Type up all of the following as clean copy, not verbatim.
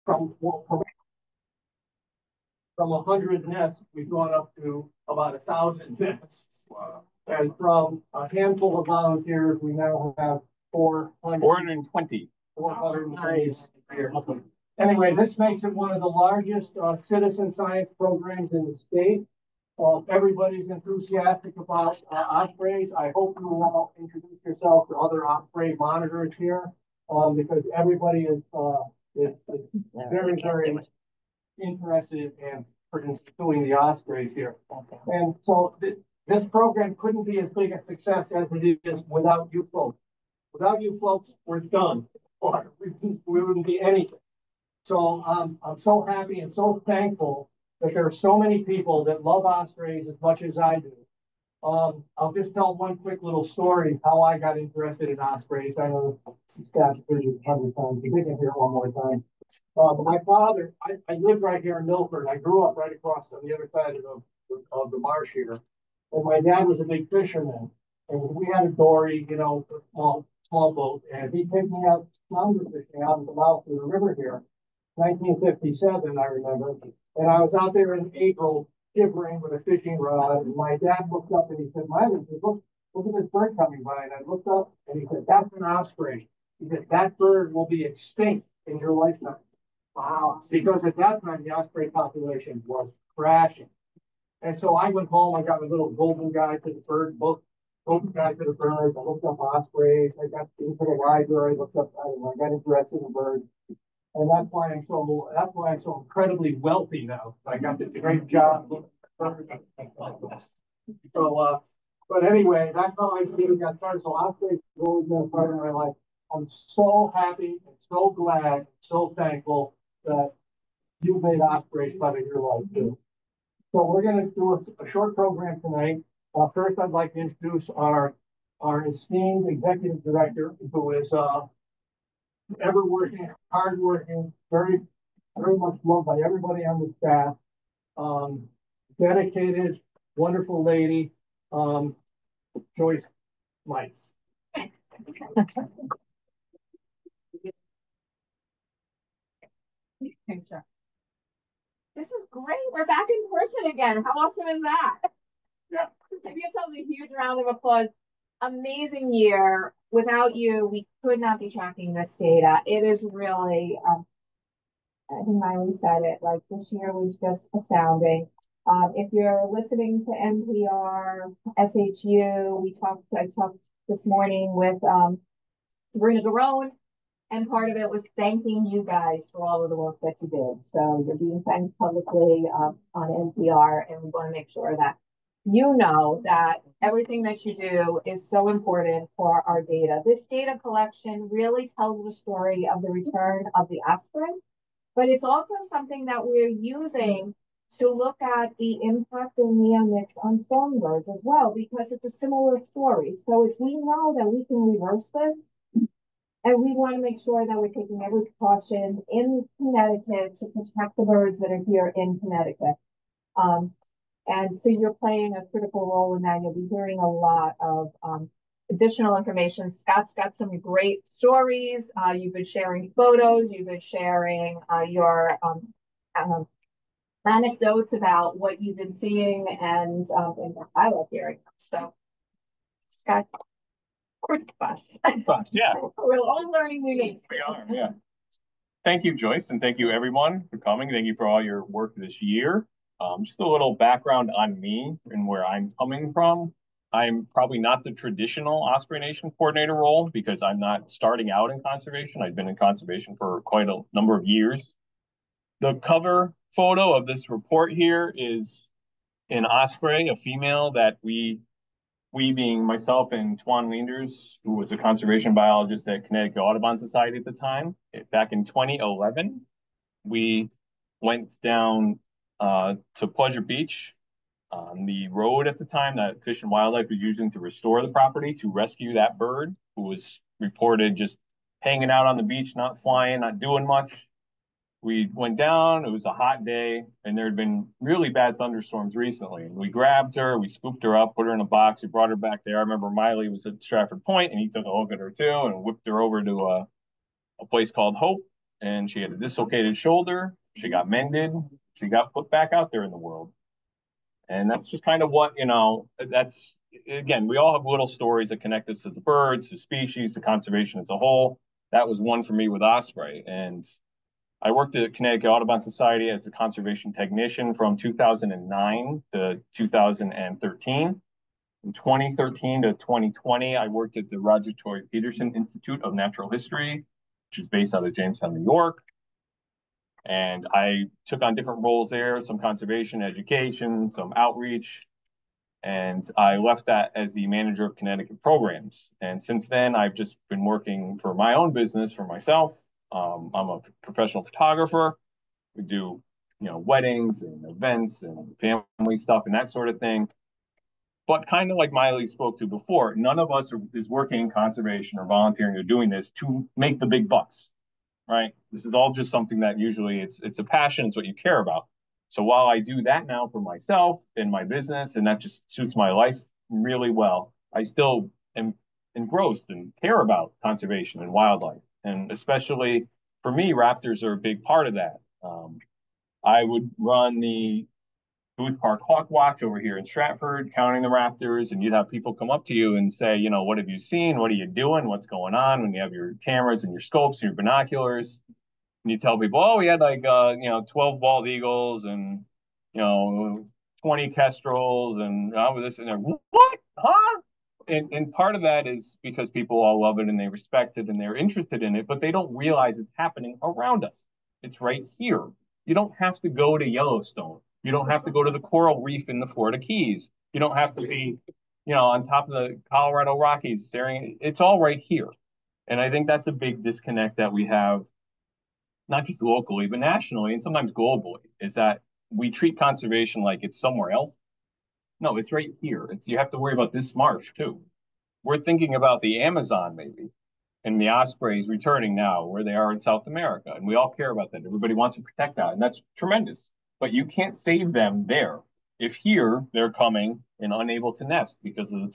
from 100 nests, we've gone up to about 1,000 nests. Wow. And from a handful of volunteers, we now have 420. 420. Nice. Anyway, this makes it one of the largest citizen science programs in the state. Everybody's enthusiastic about ospreys. I hope you will all introduce yourself to other osprey monitors here, because everybody is very, very interested in pursuing the ospreys here. And so this program couldn't be as big a success as it is without you folks. Without you folks, we're done. We wouldn't be anything. So I'm so happy and so thankful that there are so many people that love ospreys as much as I do. I'll just tell one quick little story how I got interested in ospreys. I know that's 100 times. We can hear it one more time. My father, I lived right here in Milford. I grew up right across on the other side of the marsh here. And my dad was a big fisherman. And we had a dory, you know, a small boat. And he'd take me out flounder fishing out in the mouth of the river here. 1957, I remember. And I was out there in April shivering with a fishing rod. And my dad looked up and he said, Miley, look at this bird coming by. And I looked up and he said, that's an osprey. He said, that bird will be extinct in your lifetime. Wow. Because at that time, the osprey population was crashing. And so I went home, I got a little golden guide to the bird book, golden guide to the birds. I looked up ospreys. I got into the library, I got interested in birds. And that's why I'm so incredibly wealthy now. I got this great job. So, but anyway, that's how I really got started. So ospreys have always been a part of my life. I'm so happy and so glad, so thankful that you made ospreys part of your life too. So we're going to do a short program tonight. First, I'd like to introduce our esteemed executive director, who is ever working, hard working, very, very much loved by everybody on the staff. Dedicated, wonderful lady, Joyce Mites. Thanks, sir. This is great. We're back in person again. How awesome is that? Yeah. Give yourself a huge round of applause. Amazing year. Without you, we could not be tracking this data. It is really, I think Miley said it, like this year was just astounding. If you're listening to NPR, SHU, I talked this morning with Sabrina Garone, and part of it was thanking you guys for all of the work that you did. So you're being thanked publicly on NPR, and we want to make sure that you know that everything that you do is so important for our data. This data collection really tells the story of the return of the osprey, but it's also something that we're using to look at the impact of neonics on songbirds as well, because it's a similar story. So we know that we can reverse this. And we want to make sure that we're taking every precaution in Connecticut to protect the birds that are here in Connecticut. And so you're playing a critical role in that. You'll be hearing a lot of additional information. Scott's got some great stories. You've been sharing photos. You've been sharing your anecdotes about what you've been seeing, and I love hearing them. So, Scott. Kruitbosch, yeah. We're all learning new names. We are, yeah. Thank you, Joyce, and thank you, everyone, for coming. Thank you for all your work this year. Just a little background on me and where I'm coming from. I'm probably not the traditional Osprey Nation coordinator role because I'm not starting out in conservation. I've been in conservation for quite a number of years. The cover photo of this report here is an osprey, a female that we being myself and Twan Leanders, who was a conservation biologist at Connecticut Audubon Society at the time, back in 2011, we went down to Pleasure Beach on the road at the time that Fish and Wildlife was using to restore the property to rescue that bird who was reported just hanging out on the beach, not flying, not doing much. We went down, it was a hot day, and there had been really bad thunderstorms recently. We grabbed her, we scooped her up, put her in a box, we brought her back there. I remember Miley was at Stratford Point, and he took a look at her too and whipped her over to a place called Hope. and she had a dislocated shoulder. She got mended. She got put back out there in the world. And that's just kind of what, that's, again, we all have little stories that connect us to the birds, the species, the conservation as a whole. That was one for me with Osprey. And I worked at Connecticut Audubon Society as a conservation technician from 2009 to 2013. From 2013 to 2020, I worked at the Roger Tory Peterson Institute of Natural History, which is based out of Jamestown, New York. And I took on different roles there, some conservation, education, some outreach. And I left that as the manager of Connecticut programs. And since then, I've just been working for my own business for myself. I'm a professional photographer. We do, weddings and events and family stuff and that sort of thing. But kind of like Miley spoke to before, none of us is working in conservation or volunteering or doing this to make the big bucks, right? This is all just something that usually it's a passion, it's what you care about. So while I do that now for myself and my business, and that just suits my life really well, I still am engrossed and care about conservation and wildlife. And especially for me, raptors are a big part of that. I would run the Booth Park Hawk Watch over here in Stratford, counting the raptors, and you'd have people come up to you and say, what have you seen? What are you doing? What's going on? When you have your cameras and your scopes and your binoculars, and you tell people, oh, we had 12 bald eagles and 20 kestrels and this and that. What? Huh? And part of that is because people all love it and they respect it and they're interested in it, but they don't realize it's happening around us. It's right here. You don't have to go to Yellowstone. You don't have to go to the coral reef in the Florida Keys. You don't have to be, on top of the Colorado Rockies staring. It's all right here. And I think that's a big disconnect that we have, not just locally, but nationally and sometimes globally, is that we treat conservation like it's somewhere else. No, it's right here. You have to worry about this marsh too. We're thinking about the Amazon maybe, and the ospreys returning now where they are in South America. And we all care about that. Everybody wants to protect that. And that's tremendous. But you can't save them there. If here they're coming and unable to nest because of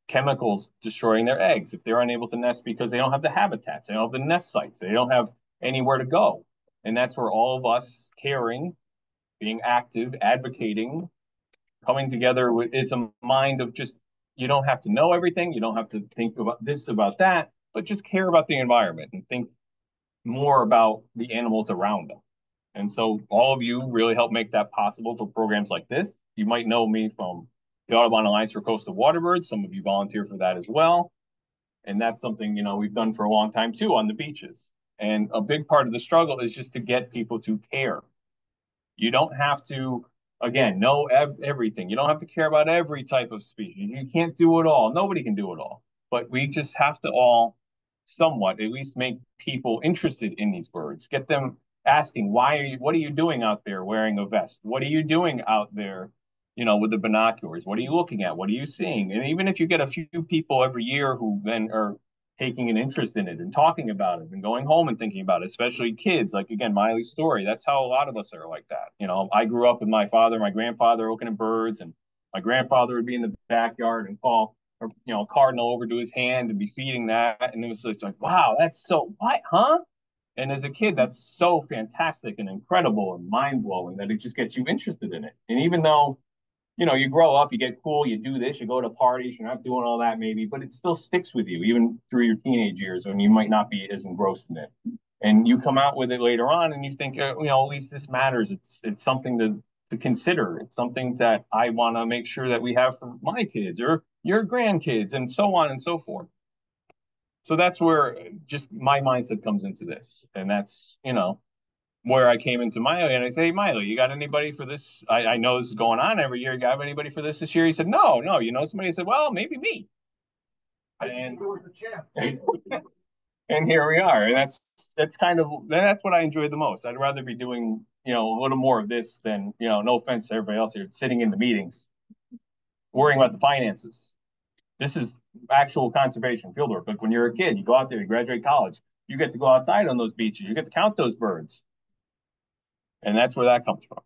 chemicals destroying their eggs, if they're unable to nest because they don't have the habitats, they don't have the nest sites, they don't have anywhere to go. And that's where all of us caring, being active, advocating, coming together is a mind of just, you don't have to know everything. You don't have to think about this, about that, but just care about the environment and think more about the animals around them. And so all of you really help make that possible for programs like this. You might know me from the Audubon Alliance for Coastal Waterbirds. Some of you volunteer for that as well. And that's something, we've done for a long time too on the beaches. And a big part of the struggle is just to get people to care. You don't have to, again, know everything. You don't have to care about every type of species. You can't do it all. Nobody can do it all. But we just have to all somewhat at least make people interested in these birds, get them asking, what are you doing out there wearing a vest? What are you doing out there, with the binoculars? What are you looking at? What are you seeing? And even if you get a few people every year who then are taking an interest in it and talking about it and going home and thinking about it, especially kids, like again, Miley's story, that's how a lot of us are like that. I grew up with my father, my grandfather looking at birds, and my grandfather would be in the backyard and call, a cardinal over to his hand and be feeding that. And it was just like, wow, that's so, what, huh? And as a kid, that's so fantastic and incredible and mind blowing that it just gets you interested in it. And even though, you grow up, you get cool, you do this, you go to parties, you're not doing all that maybe, but it still sticks with you, even through your teenage years when you might not be as engrossed in it. And you come out with it later on and you think, at least this matters. It's something to consider. It's something that I want to make sure that we have for my kids or your grandkids and so on and so forth. So that's where just my mindset comes into this. And that's, where I came into Miley and I say, hey, Miley, you got anybody for this? I know this is going on every year. You got anybody for this year? He said, no. Somebody said, well, maybe me. And, and here we are. And that's what I enjoy the most. I'd rather be doing, a little more of this than, no offense to everybody else here, sitting in the meetings, worrying about the finances. This is actual conservation fieldwork. Like when you're a kid, you go out there, you graduate college, you get to go outside on those beaches, you get to count those birds. And that's where that comes from.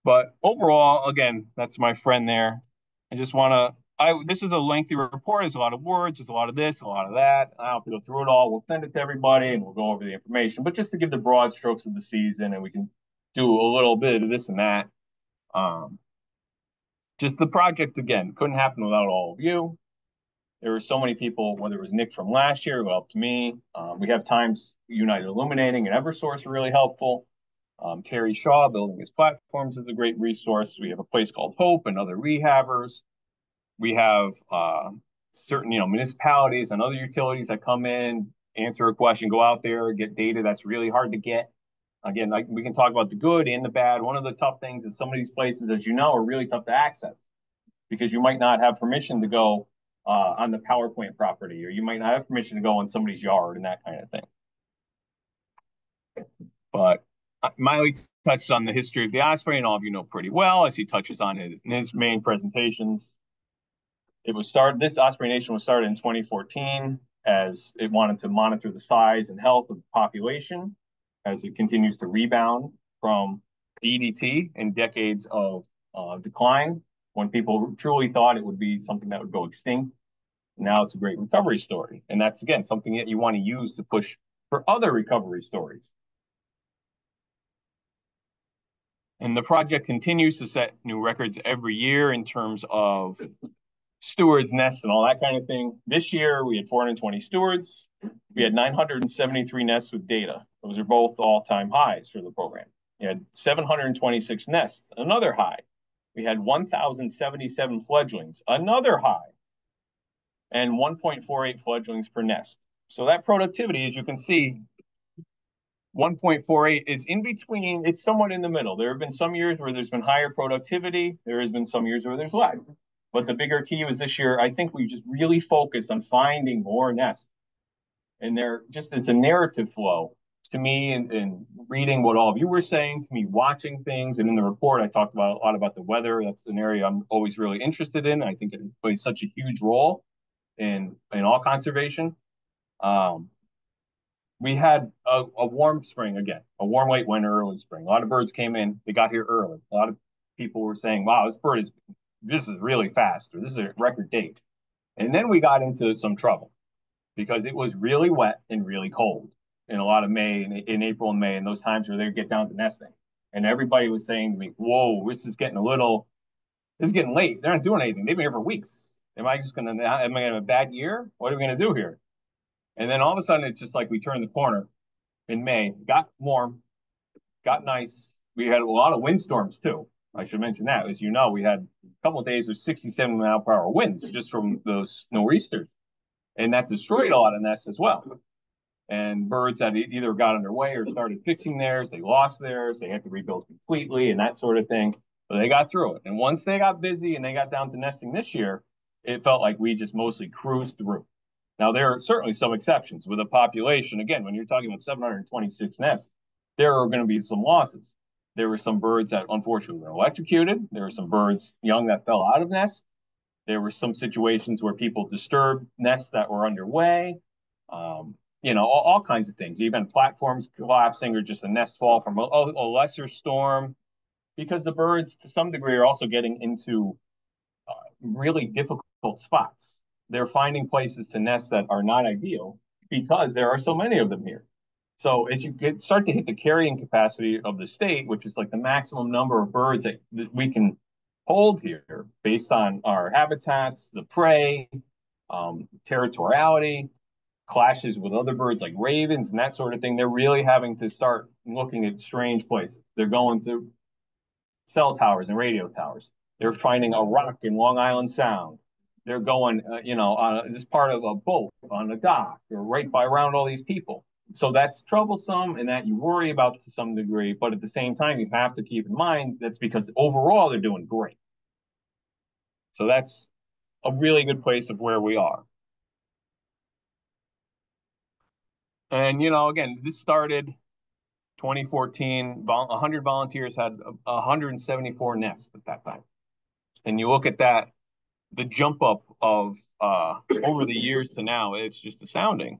But overall, again, that's my friend there. I this is a lengthy report. There's a lot of words. There's a lot of this, a lot of that. I don't have to go through it all. We'll send it to everybody and we'll go over the information. But just to give the broad strokes of the season, and we can do a little bit of this and that. Just the project, again, couldn't happen without all of you. There were so many people, whether it was Nick from last year who helped me. We have Times United Illuminating and Eversource are really helpful. Terry Shaw building his platforms is a great resource. We have a place called Hope and other rehabbers. We have certain, municipalities and other utilities that come in, answer a question, go out there, get data that's really hard to get. Again, like we can talk about the good and the bad. One of the tough things is some of these places, as you know, are really tough to access because you might not have permission to go on the power plant property, or you might not have permission to go in somebody's yard and that kind of thing. But Miley touched on the history of the Osprey, and all of you know pretty well, as he touches on in his main presentations. This Osprey Nation was started in 2014 as it wanted to monitor the size and health of the population as it continues to rebound from DDT and decades of decline, when people truly thought it would be something that would go extinct. Now it's a great recovery story. And that's, again, something that you want to use to push for other recovery stories. And the project continues to set new records every year in terms of stewards, nests, and all that kind of thing. This year, we had 420 stewards. We had 973 nests with data. Those are both all-time highs for the program. We had 726 nests, another high. We had 1,077 fledglings, another high, and 1.48 fledglings per nest. So that productivity, as you can see, 1.48, it's in between, it's somewhat in the middle. There have been some years where there's been higher productivity. There has been some years where there's less. But the bigger key was this year, I think we just really focused on finding more nests. And it's a narrative flow to me, and reading what all of you were saying, to me watching things. And in the report, I talked about a lot about the weather. That's an area I'm always really interested in. I think it plays such a huge role in all conservation. We had a warm spring again, a warm late winter, early spring. A lot of birds came in. They got here early. A lot of people were saying, wow, this is really fast, or this is a record date. And then we got into some trouble because it was really wet and really cold in a lot of May, in April and May, and those times where they get down to nesting. And everybody was saying to me, whoa, this is getting late. They're not doing anything. They've been here for weeks. Am I going to have a bad year? What are we going to do here? And then all of a sudden, it's just like we turned the corner in May, got warm, got nice. We had a lot of windstorms too. I should mention that. As you know, we had a couple of days of 67 mile per hour winds just from those nor'easters. And that destroyed a lot of nests as well. And birds that either got underway or started fixing theirs, they lost theirs, they had to rebuild completely and that sort of thing. But they got through it. And once they got busy and they got down to nesting this year, it felt like we just mostly cruised through. Now, there are certainly some exceptions with a population. Again, when you're talking about 726 nests, there are going to be some losses. There were some birds that unfortunately were electrocuted. There were some birds young that fell out of nests. There were some situations where people disturbed nests that were underway. All kinds of things, even platforms collapsing or just a nest fall from a lesser storm, because the birds to some degree are also getting into really difficult spots. They're finding places to nest that are not ideal because there are so many of them here. So as you start to hit the carrying capacity of the state, which is like the maximum number of birds that we can hold here based on our habitats, the prey, territoriality, clashes with other birds like ravens and that sort of thing, they're really having to start looking at strange places. They're going to cell towers and radio towers. They're finding a rock in Long Island Sound. They're going, on this part of a boat on a dock or right by around all these people. So that's troublesome, and that you worry about to some degree. But at the same time, you have to keep in mind that's because overall they're doing great. So that's a really good place of where we are. And, again, this started 2014. 100 volunteers had 174 nests at that time. And you look at that, the jump up of over the years to now, it's just astounding.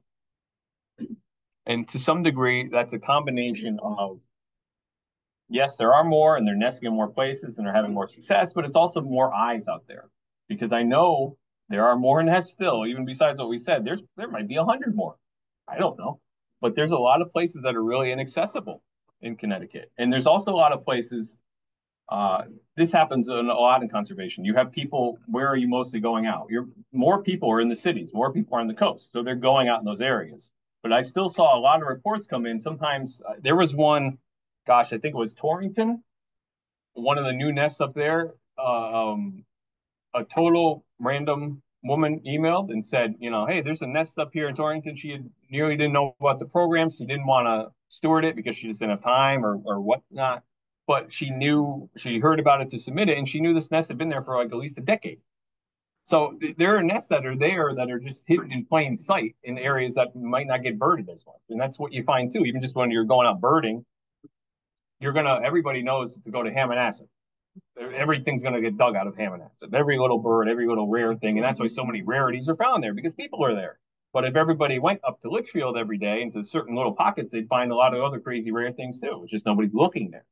And to some degree, that's a combination of, yes, there are more and they're nesting in more places and they're having more success, but it's also more eyes out there. because I know there are more nests still, even besides what we said. There might be 100 more. I don't know, but there's a lot of places that are really inaccessible in Connecticut, and there's also a lot of places. This happens a lot in conservation. You have people. Where are you mostly going out? More people are in the cities. More people are on the coast, so they're going out in those areas. But I still saw a lot of reports come in. Sometimes there was one. Gosh, I think it was Torrington, one of the new nests up there. A total random woman emailed and said, hey, there's a nest up here in Torrington. She nearly didn't know about the program. She didn't want to steward it because she just didn't have time or whatnot. But she heard about it to submit it, and she knew this nest had been there for like at least a decade. So there are nests that are there that are just hidden in plain sight in areas that might not get birded as much. And that's what you find too. Even just when you're going out birding, everybody knows to go to Hammonasset. Everything's going to get dug out of Hammonasset. Every little bird, every little rare thing. And that's why so many rarities are found there, because people are there. But if everybody went up to Litchfield every day into certain little pockets, they'd find a lot of other crazy rare things too. It's just nobody's looking there.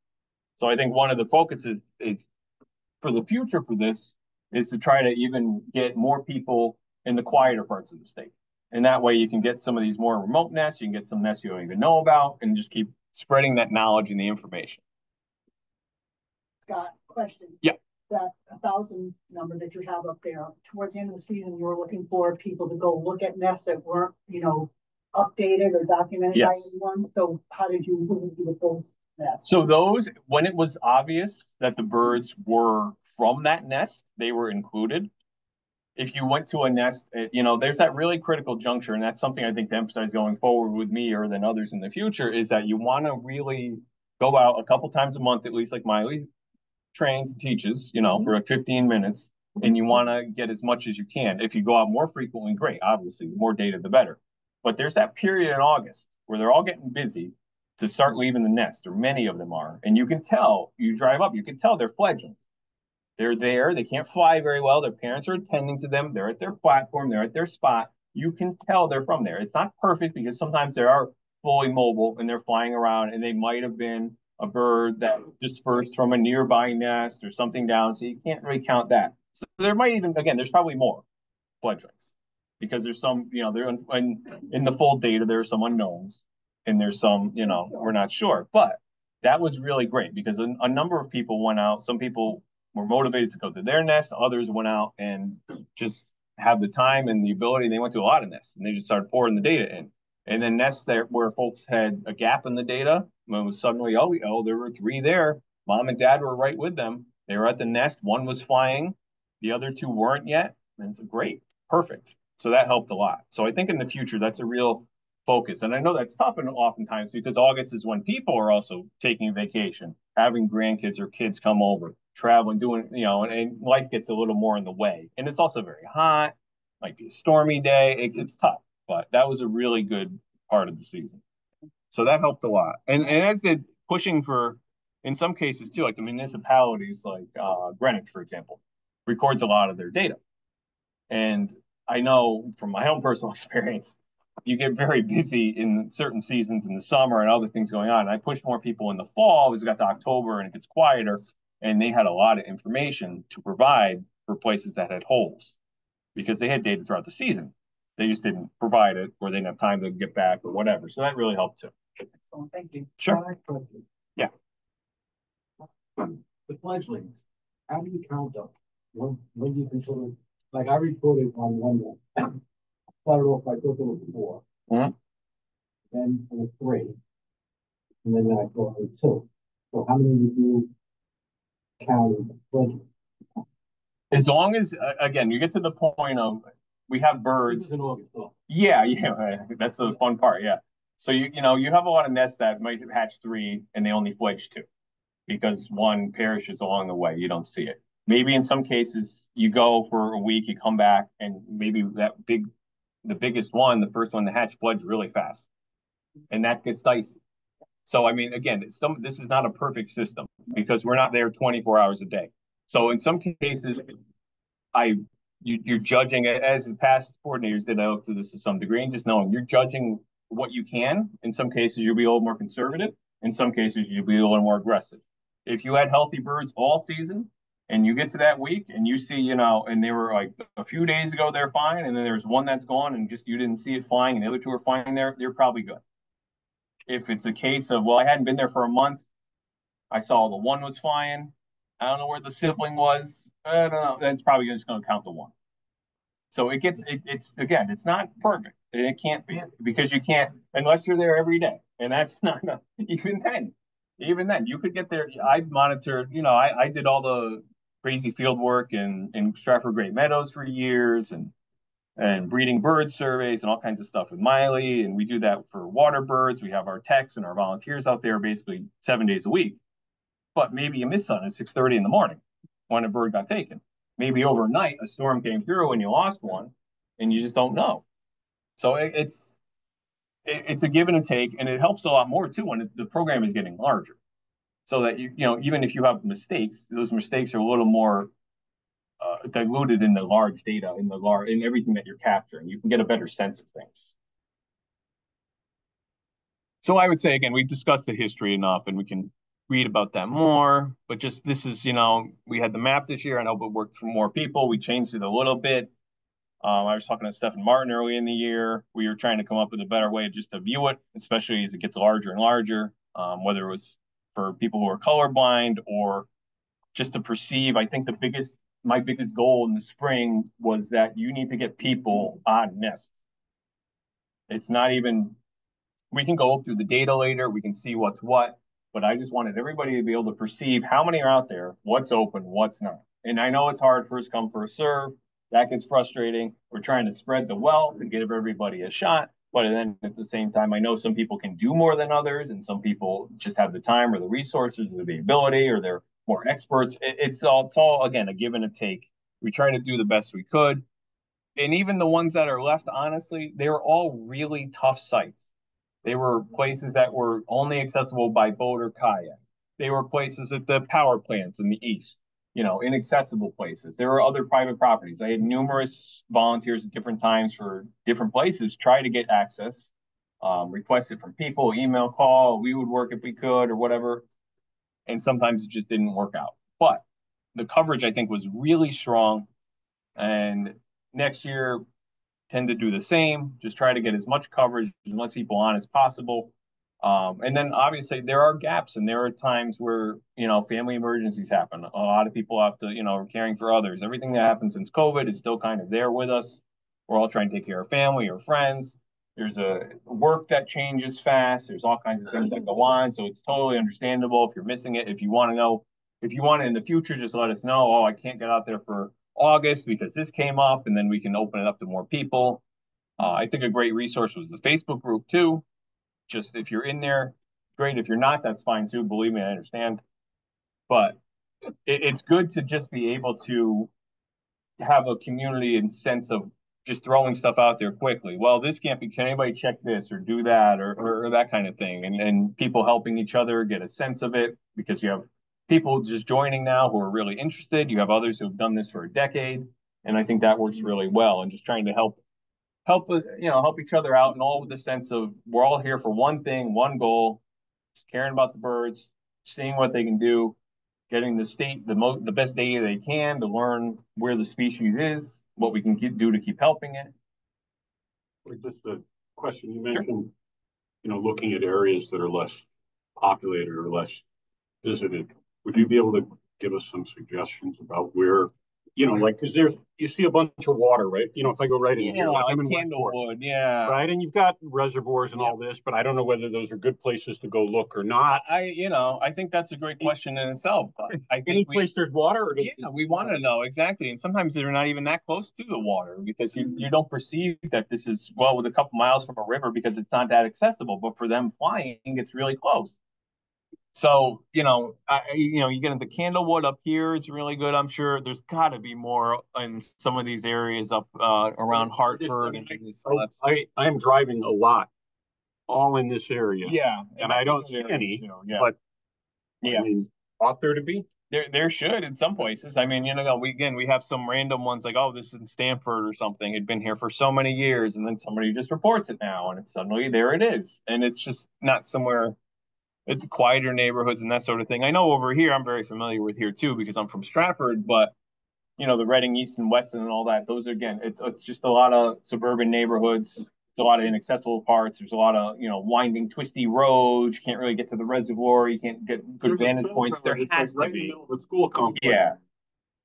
So I think one of the focuses is for the future for this is to try to even get more people in the quieter parts of the state. And that way you can get some of these more remote nests, you can get some nests you don't even know about, and just keep spreading that knowledge and the information. Scott, question. Yeah. That 1,000 number that you have up there, towards the end of the season, you were looking for people to go look at nests that weren't, updated or documented by anyone. So how did you do with those nests? So those, when it was obvious that the birds were from that nest, they were included. If you went to a nest, there's that really critical juncture, and that's something I think to emphasize going forward with me or than others in the future, is that you want to really go out a couple times a month, at least like Miley trains and teaches, for like 15 minutes, and you want to get as much as you can. If you go out more frequently, great. Obviously, the more data, the better. But there's that period in August where they're all getting busy to start leaving the nest, or many of them are. And you can tell, you drive up, you can tell they're fledglings. They're there. They can't fly very well. Their parents are attending to them. They're at their platform. They're at their spot. You can tell they're from there. It's not perfect because sometimes they are fully mobile and they're flying around, and they might have been a bird that dispersed from a nearby nest or something down. So you can't really count that. So there might even, again, there's probably more fledglings because there's some, they're in the full data, there are some unknowns and there's some, we're not sure. But that was really great because a number of people went out. Some people were motivated to go to their nest. Others went out and just have the time and the ability. They went to a lot of nests and they just started pouring the data in. And then nests there where folks had a gap in the data, when it was suddenly, there were 3 there. Mom and dad were right with them. They were at the nest. One was flying. The other 2 weren't yet. And it's great. Perfect. So that helped a lot. So I think in the future, that's a real focus. And I know that's tough oftentimes because August is when people are also taking vacation, having grandkids or kids come over, traveling, doing, and life gets a little more in the way. And it's also very hot, might be a stormy day. It's tough, but that was a really good part of the season. So that helped a lot. And as did pushing for, in some cases too, like the municipalities, like Greenwich, for example, records a lot of their data. And I know from my own personal experience, you get very busy in certain seasons in the summer and other things going on. And I pushed more people in the fall as it got to October and it gets quieter. And they had a lot of information to provide for places that had holes because they had data throughout the season. They just didn't provide it or they didn't have time to get back or whatever. So that really helped too. Excellent. Thank you. Sure. Yeah. The fledglings, how do you count them? When do you consider, like I reported on one that started off by thought there was 4. Mhm. Then there was 3. And then I thought there was 2. So how many would you count as fledglings? As long as, again, you get to the point of we have birds. In August. Yeah, that's the fun part. Yeah. So you have a lot of nests that might hatch 3 and they only fledge 2 because one perishes along the way. You don't see it. Maybe in some cases you go for a week, you come back, and maybe the biggest one, the first one to hatch, fledged really fast, and that gets dicey. So I mean, again, this is not a perfect system because we're not there 24 hours a day. So in some cases, you're judging it as the past coordinators did. I look to this to some degree, and just knowing you're judging what you can. In some cases, you'll be a little more conservative. In some cases, you'll be a little more aggressive. If you had healthy birds all season And you get to that week and you see, and they were like a few days ago, they're fine. And then there's one that's gone and just you didn't see it flying and the other two are flying there, they're probably good. If it's a case of, well, I hadn't been there for a month, I saw the one was flying. I don't know where the sibling was. I don't know. That's probably just going to count the one. So it's again, it's not perfect. It can't be because you can't unless you're there every day, and that's not even then. Even then, you could get there. I've monitored. I did all the crazy field work in Stratford Great Meadows for years, and breeding bird surveys and all kinds of stuff with Miley, and we do that for water birds. We have our techs and our volunteers out there basically 7 days a week. But maybe you miss something at 6:30 in the morning when a bird got taken. Maybe overnight a storm came through and you lost one, and you just don't know. So it's a give and a take, and it helps a lot more too when the program is getting larger. So that even if you have mistakes, those mistakes are a little more diluted in the large data, in everything that you're capturing. You can get a better sense of things. So I would say again, we've discussed the history enough, and we can read about that more. But just this is, we had the map this year. I know it worked for more people. We changed it a little bit. I was talking to Stephen Martin early in the year. We were trying to come up with a better way just to view it, especially as it gets larger and larger, whether it was for people who are colorblind or just to perceive. I think my biggest goal in the spring was that you need to get people on Nest. It's not even, we can go through the data later. We can see what's what, but I just wanted everybody to be able to perceive how many are out there, what's open, what's not. And I know it's hard, first come, first serve. That gets frustrating. We're trying to spread the wealth and give everybody a shot. But then at the same time, I know some people can do more than others, and some people just have the time or the resources or the ability, or they're more experts. It's all again, a give and a take. We try to do the best we could. And even the ones that are left, honestly, they were all really tough sites. They were places that were only accessible by boat or kayak. They were places at the power plants in the east, inaccessible places. There were other private properties. I had numerous volunteers at different times for different places try to get access, request it from people, email, call. We would work if we could or whatever. And sometimes it just didn't work out. But the coverage, I think, was really strong. And next year, tend to do the same, just try to get as much coverage, as much people on as possible. And then obviously there are gaps and there are times where, family emergencies happen. A lot of people have to, are caring for others. Everything that happened since COVID is still kind of there with us. We're all trying to take care of family or friends. There's a work that changes fast. There's all kinds of things that go on. So it's totally understandable if you're missing it. If you want to know, if you want it in the future, just let us know. Oh, I can't get out there for August because this came up, and then we can open it up to more people. I think a great resource was the Facebook group too. Just if you're in there, great. If you're not, that's fine too. Believe me, I understand. But it's good to just be able to have a community and sense of just throwing stuff out there quickly. Well, this can't be, can anybody check this or do that or that kind of thing? And people helping each other get a sense of it, because you have people just joining now who are really interested. You have others who have done this for a decade. And I think that works really well. And just trying to help each other out, and all with the sense of we're all here for one thing, one goal, just caring about the birds, seeing what they can do, getting the state the best data they can to learn where the species is, what we can do to keep helping it. Just a question you mentioned, looking at areas that are less populated or less visited. Would you be able to give us some suggestions about where, because you see a bunch of water, right? If I go right in here, like I'm in Candlewood, yeah. Right, and you've got reservoirs and all this, but I don't know whether those are good places to go look or not. I think that's a great question in itself. I think any place there's water, or we want to know exactly, and sometimes they're not even that close to the water because you don't perceive that this is with a couple miles from a river because it's not that accessible. But for them flying, it's really close. So, you get into Candlewood up here. It's really good. I'm sure there's got to be more in some of these areas up around Hartford. I am driving a lot, all in this area. Yeah, and I don't see any. But yeah, ought there to be? There should in some places. I mean, we have some random ones like, oh, this is in Stanford or something. It'd been here for so many years, and then somebody just reports it now, and it's suddenly there it is, and it's just not somewhere it's quieter neighborhoods and that sort of thing. I know over here, I'm very familiar with here too, because I'm from Stratford, but the Reading East and Weston and all that, those are, again, it's just a lot of suburban neighborhoods. It's a lot of inaccessible parts. There's a lot of, winding, twisty roads. You can't really get to the reservoir. You can't get good vantage points. There has to be. The school complex. Yeah.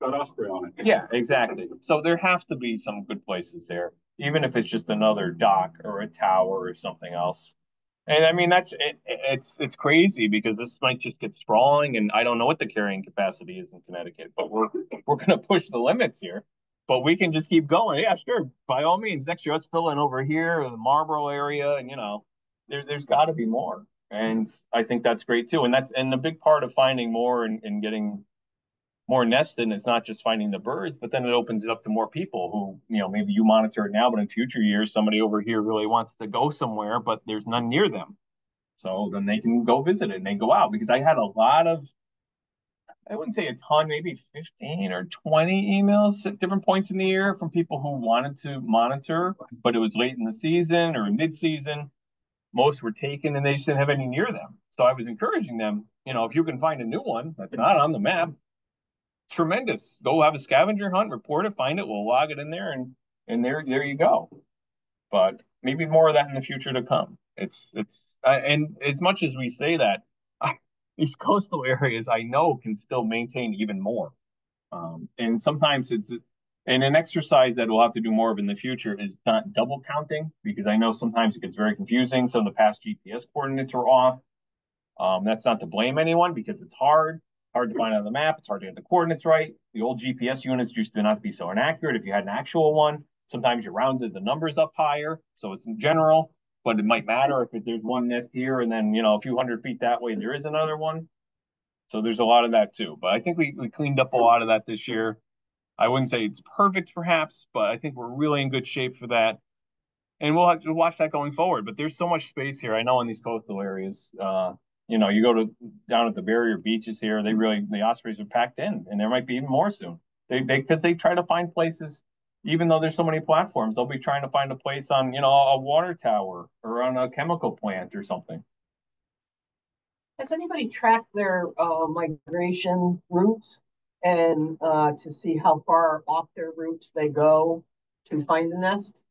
Got Osprey on it. Yeah, exactly. So there have to be some good places there, even if it's just another dock or a tower or something else. And I mean, that's it, it's crazy because this might just get sprawling, and I don't know what the carrying capacity is in Connecticut, but we're gonna push the limits here. But we can just keep going. Yeah, sure. By all means, next year let's fill in over here in the Marlboro area, and there's got to be more. And I think that's great too. And a big part of finding more and getting more nested, it's not just finding the birds, but then it opens it up to more people who, maybe you monitor it now, but in future years, somebody over here really wants to go somewhere, but there's none near them. So then they can go visit it and they go out, because I had a lot of, I wouldn't say a ton, maybe 15 or 20 emails at different points in the year from people who wanted to monitor, but it was late in the season or mid season. Most were taken and they just didn't have any near them. So I was encouraging them, if you can find a new one that's not on the map, tremendous. Go have a scavenger hunt, report it, find it, we'll log it in there, and there you go. But maybe more of that in the future to come. And as much as we say that, these coastal areas I know can still maintain even more. And sometimes and an exercise that we'll have to do more of in the future is not double counting, because I know sometimes it gets very confusing. Some of the past GPS coordinates are off. That's not to blame anyone, because it's hard to find on the map. It's hard to get the coordinates right. The old GPS units used to not be so inaccurate. If you had an actual one, sometimes you rounded the numbers up higher. So it's in general, but it might matter if there's one nest here and then, a few hundred feet that way, there is another one. So there's a lot of that too. But I think we cleaned up a lot of that this year. I wouldn't say it's perfect perhaps, but I think we're really in good shape for that. And we'll have to watch that going forward. But there's so much space here. I know in these coastal areas, you go down at the barrier beaches here, the ospreys are packed in, and there might be even more soon. Because they try to find places, even though there's so many platforms, they'll be trying to find a place on, a water tower or on a chemical plant or something. Has anybody tracked their migration routes and to see how far off their routes they go to find the nest?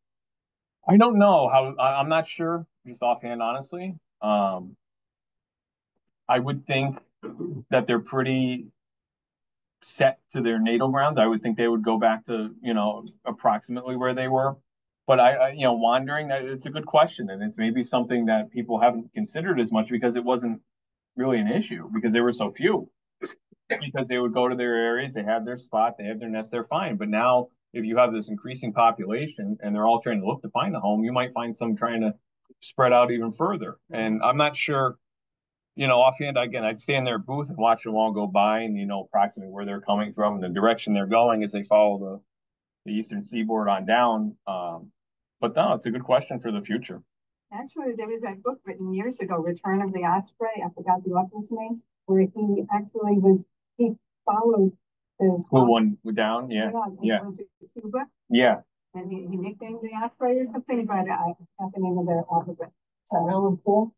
I don't know I'm not sure, just offhand, honestly. I would think that they're pretty set to their natal grounds. I would think they would go back to, approximately where they were. But wandering, it's a good question. And it's maybe something that people haven't considered as much because it wasn't really an issue, because there were so few. Because they would go to their areas, they have their spot, they have their nest, they're fine. But now, if you have this increasing population and they're all trying to look to find a home, you might find some trying to spread out even further. And I'm not sure, offhand, again, I'd stand in their booth and watch them all go by and, approximately where they're coming from and the direction they're going as they follow the eastern seaboard on down. But no, it's a good question for the future. Actually, there was that book written years ago, Return of the Osprey. I forgot the author's names, where he followed the one down, yeah. Yeah. Went to Cuba. Yeah. And he nicknamed the Osprey or something, but I forgot the name of the author. Alan Poole?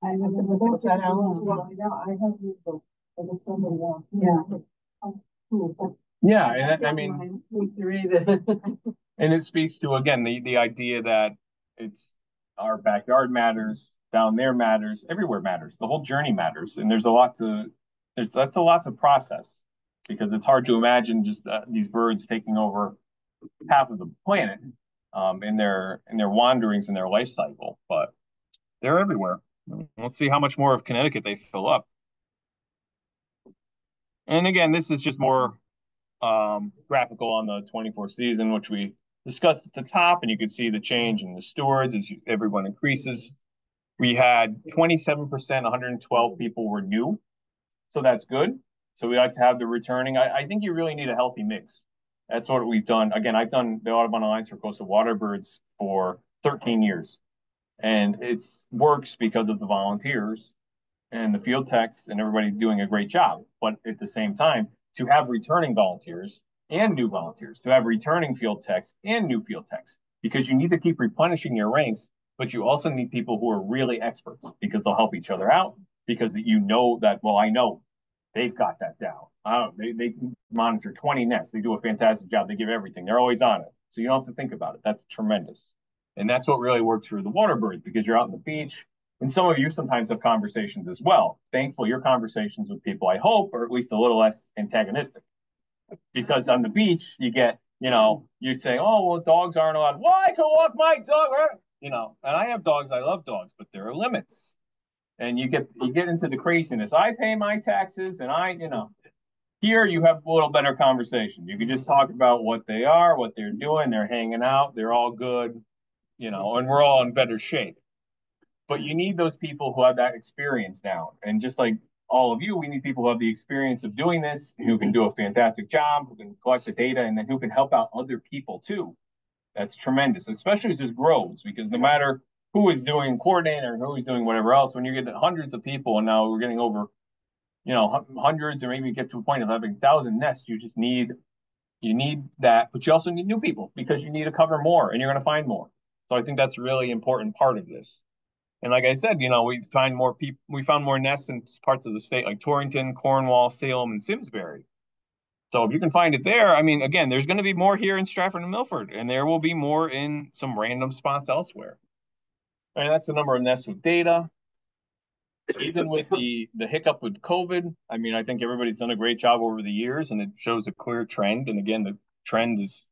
I remember Was that Alan's book? Yeah, I have the book, but it's somebody else. Yeah. Yeah, and I mean, and it speaks to, again, the idea that it's our backyard matters, down there matters, everywhere matters. The whole journey matters, and that's a lot to process, because it's hard to imagine just these birds taking over half of the planet in their wanderings in their life cycle. But they're everywhere. We'll see how much more of Connecticut they fill up. And again, this is just more graphical on the 24 season, which we discussed at the top, and you can see the change in the stewards as everyone increases. We had 27%, 112 people were new, so that's good. So we like to have the returning. I think you really need a healthy mix. That's what we've done. Again, I've done the Audubon Alliance for Coastal Waterbirds for 13 years, and it works because of the volunteers and the field techs and everybody doing a great job. But at the same time, to have returning volunteers and new volunteers, to have returning field techs and new field techs, because you need to keep replenishing your ranks but you also need people who are really experts because they'll help each other out because you know that, well, I know they've got that down. They monitor 20 nests. They do a fantastic job. They give everything. They're always on it. So you don't have to think about it. That's tremendous. And that's what really works for the water birds because you're out on the beach. And some of you sometimes have conversations as well. Thankfully, your conversations with people, I hope, are at least a little less antagonistic. Because on the beach, you get, you'd say, oh, well, dogs aren't allowed. Well, I can walk my dog. And I have dogs. I love dogs, but there are limits. And you get into the craziness. I pay my taxes and here you have a little better conversation. You can just talk about what they are, what they're doing. They're hanging out. They're all good, and we're all in better shape. But you need those people who have that experience now. And just like all of you, we need people who have the experience of doing this, who can do a fantastic job, who can collect the data, and then who can help out other people too. That's tremendous, especially as this grows, because no matter who is doing coordinator and who is doing whatever else, when you get hundreds of people, and now we're getting over, hundreds, or maybe get to a point of having 1,000 nests, you need that, but you also need new people because you need to cover more, and you're going to find more. So I think that's a really important part of this. And like I said, we found more nests in parts of the state like Torrington, Cornwall, Salem, and Simsbury. So if you can find it there, I mean, again, there's going to be more here in Stratford and Milford, and there will be more in some random spots elsewhere. And that's the number of nests with data. Even with the hiccup with COVID, I mean, I think everybody's done a great job over the years, and it shows a clear trend. And again, the trend is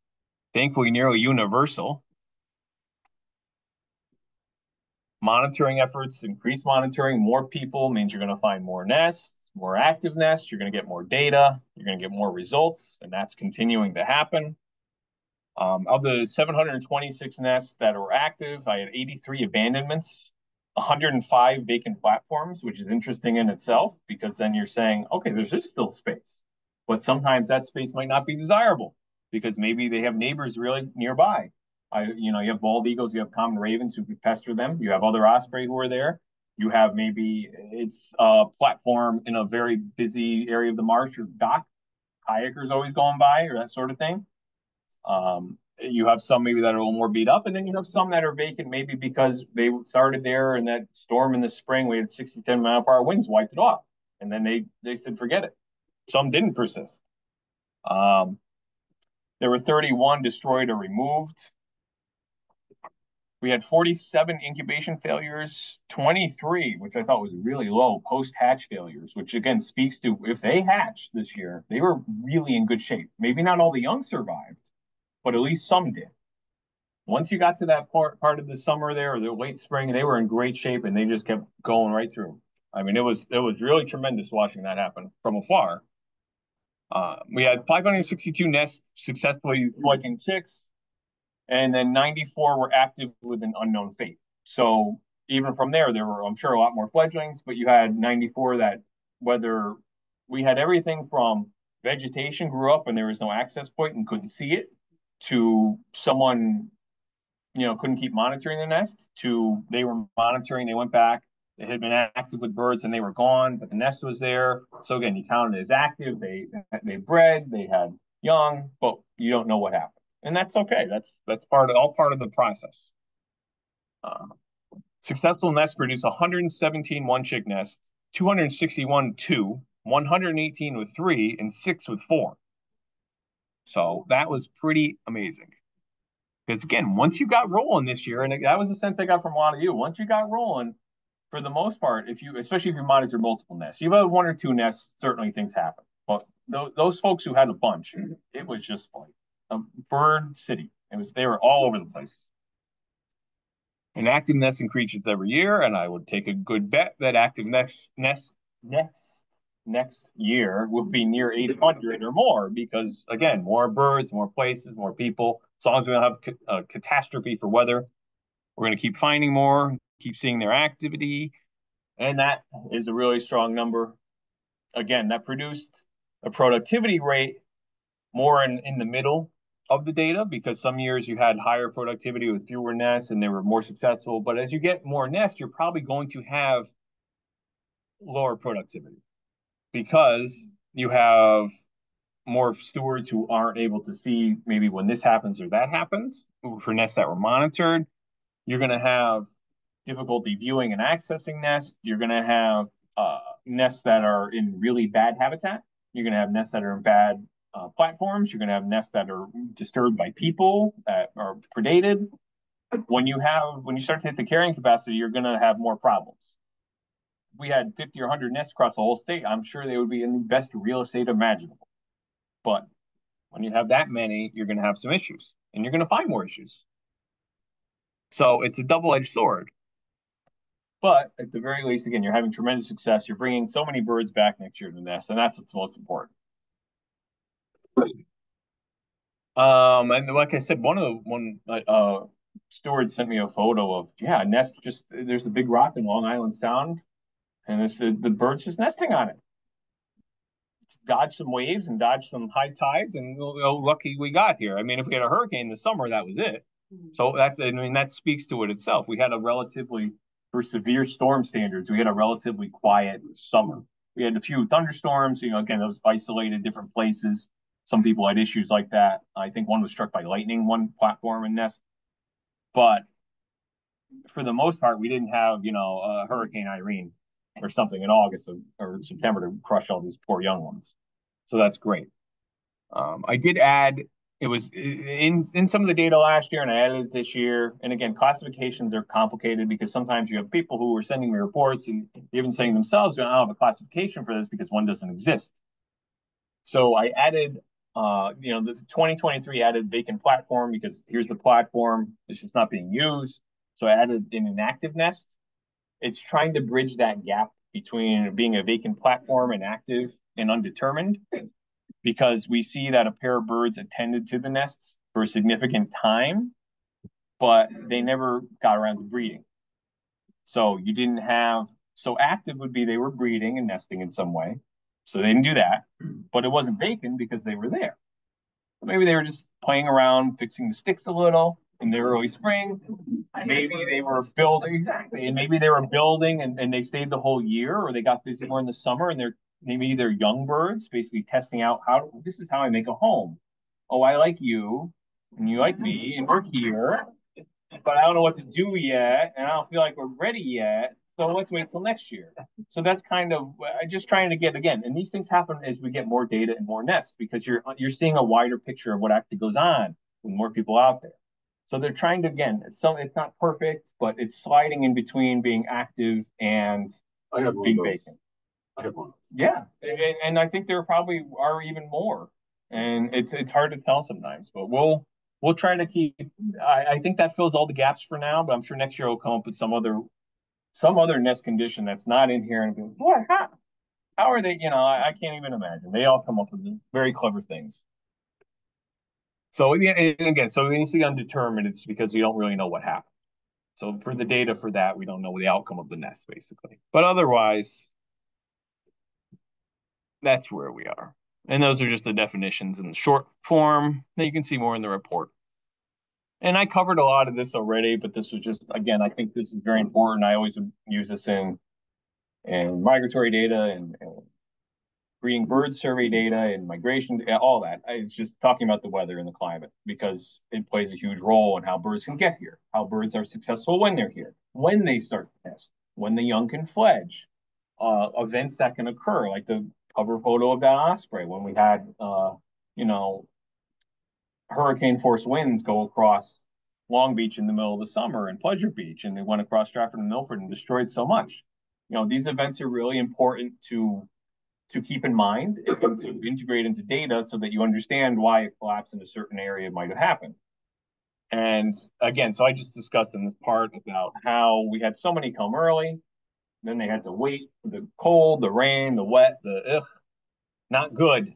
thankfully nearly universal. Monitoring efforts, increased monitoring, more people means you're going to find more nests, more active nests, you're going to get more data, you're going to get more results, and that's continuing to happen. Of the 726 nests that are active, I had 83 abandonments, 105 vacant platforms, which is interesting in itself, because then you're saying, okay, there's just still space. But sometimes that space might not be desirable, because maybe they have neighbors really nearby. You have bald eagles, you have common ravens who could pester them. You have other osprey who are there. You have maybe it's a platform in a very busy area of the marsh or dock. Kayakers always going by or that sort of thing. You have some maybe that are a little more beat up, and then you have some that are vacant maybe because they started there and that storm in the spring, we had 60-10 mile per hour winds wiped it off. And then they said, forget it. Some didn't persist. There were 31 destroyed or removed. We had 47 incubation failures, 23, which I thought was really low, post-hatch failures, which again speaks to if they hatched this year, they were really in good shape. Maybe not all the young survived, but at least some did. Once you got to that part of the summer there, or the late spring, they were in great shape and they just kept going right through. I mean, it was really tremendous watching that happen from afar. We had 562 nests successfully fledging chicks, and then 94 were active with an unknown fate. So even from there were, I'm sure, a lot more fledglings, but you had 94 that, whether we had everything from vegetation grew up and there was no access point and couldn't see it, to someone, couldn't keep monitoring the nest, to they were monitoring, they went back, they had been active with birds and they were gone, but the nest was there. So again, you counted as active, they bred, they had young, but you don't know what happened. And that's okay. That's part of the process. Successful nests produce 117 one-chick nests, 261 2, 118 with 3, and 6 with 4. So that was pretty amazing. Because again, once you got rolling this year, and that was the sense I got from a lot of you, once you got rolling, for the most part, especially if you monitor multiple nests, you have 1 or 2 nests, certainly things happen. But those folks who had a bunch, it was just like a bird city. They were all over the place. And active nests increases every year, and I would take a good bet that active next year will be near 800 or more, because again, more birds, more places, more people. As long as we don't have a catastrophe for weather, we're going to keep finding more, keep seeing their activity, and that is a really strong number. Again, that produced a productivity rate more in the middle of the data, because some years you had higher productivity with fewer nests and they were more successful. But as you get more nests, you're probably going to have lower productivity because you have more stewards who aren't able to see maybe when this happens or that happens for nests that were monitored. You're going to have difficulty viewing and accessing nests. You're going to have nests that are in really bad habitat. You're going to have nests that are in bad platforms. You're going to have nests that are disturbed by people, that are predated. When you start to hit the carrying capacity, you're going to have more problems. If we had 50 or 100 nests across the whole state, I'm sure they would be in the best real estate imaginable. But when you have that many, you're going to have some issues, and you're going to find more issues. So it's a double-edged sword. But at the very least, again, you're having tremendous success. You're bringing so many birds back next year to the nest, and that's what's most important. And like I said, one steward sent me a photo of, yeah, a nest, just there's a big rock in Long Island Sound, and it's the bird's just nesting on it. Dodge some waves and dodge some high tides, and lucky we got here. I mean, if we had a hurricane this summer, that was it. So that speaks to it itself. We had a relatively, for severe storm standards, we had a relatively quiet summer. We had a few thunderstorms, again, those isolated different places. Some people had issues like that. I think one was struck by lightning, one platform and nest. But for the most part, we didn't have, Hurricane Irene or something in August or September to crush all these poor young ones. So that's great. I did add, it was in some of the data last year, and I added it this year. And again, classifications are complicated because sometimes you have people who are sending me reports and even saying themselves, I don't have a classification for this because one doesn't exist. So I added, the 2023 added vacant platform because here's the platform. It's just not being used. So I added an inactive nest. It's trying to bridge that gap between being a vacant platform and active and undetermined, because we see that a pair of birds attended to the nests for a significant time, but they never got around to breeding. So you didn't have, so active would be they were breeding and nesting in some way. So they didn't do that, but it wasn't vacant because they were there. Maybe they were just playing around, fixing the sticks a little in the early spring. Maybe they were building, exactly. And maybe they were building and they stayed the whole year, or they got busy more in the summer and maybe they're young birds, basically testing out this is how I make a home. Oh, I like you and you like me and we're here, but I don't know what to do yet. And I don't feel like we're ready yet. So let's wait till next year. So that's kind of just trying to get, again, and these things happen as we get more data and more nests, because you're seeing a wider picture of what actually goes on with more people out there. So they're trying to, again, it's not perfect, but it's sliding in between being active and being vacant. I have one. Yeah, and I think there probably are even more, and it's hard to tell sometimes, but we'll try to keep. I think that fills all the gaps for now, but I'm sure next year we'll come up with some other nest condition that's not in here, and be like, boy, how are they? I can't even imagine. They all come up with very clever things. So yeah, and again, so when you see undetermined, it's because you don't really know what happened. So for the data for that, we don't know the outcome of the nest, basically. But otherwise, that's where we are. And those are just the definitions in the short form that you can see more in the report. And I covered a lot of this already, but this was just, again, I think this is very important. I always use this in migratory data and breeding bird survey data and migration, all that. It's just talking about the weather and the climate, because it plays a huge role in how birds can get here, how birds are successful when they're here, when they start to nest, when the young can fledge, events that can occur, like the cover photo of that osprey when we had, hurricane force winds go across Long Beach in the middle of the summer and Pleasure Beach, and they went across Stratford and Milford and destroyed so much. These events are really important to keep in mind and to integrate into data so that you understand why a collapse in a certain area might have happened. And again, so I just discussed in this part about how we had so many come early, then they had to wait for the cold, the rain, the wet, not good.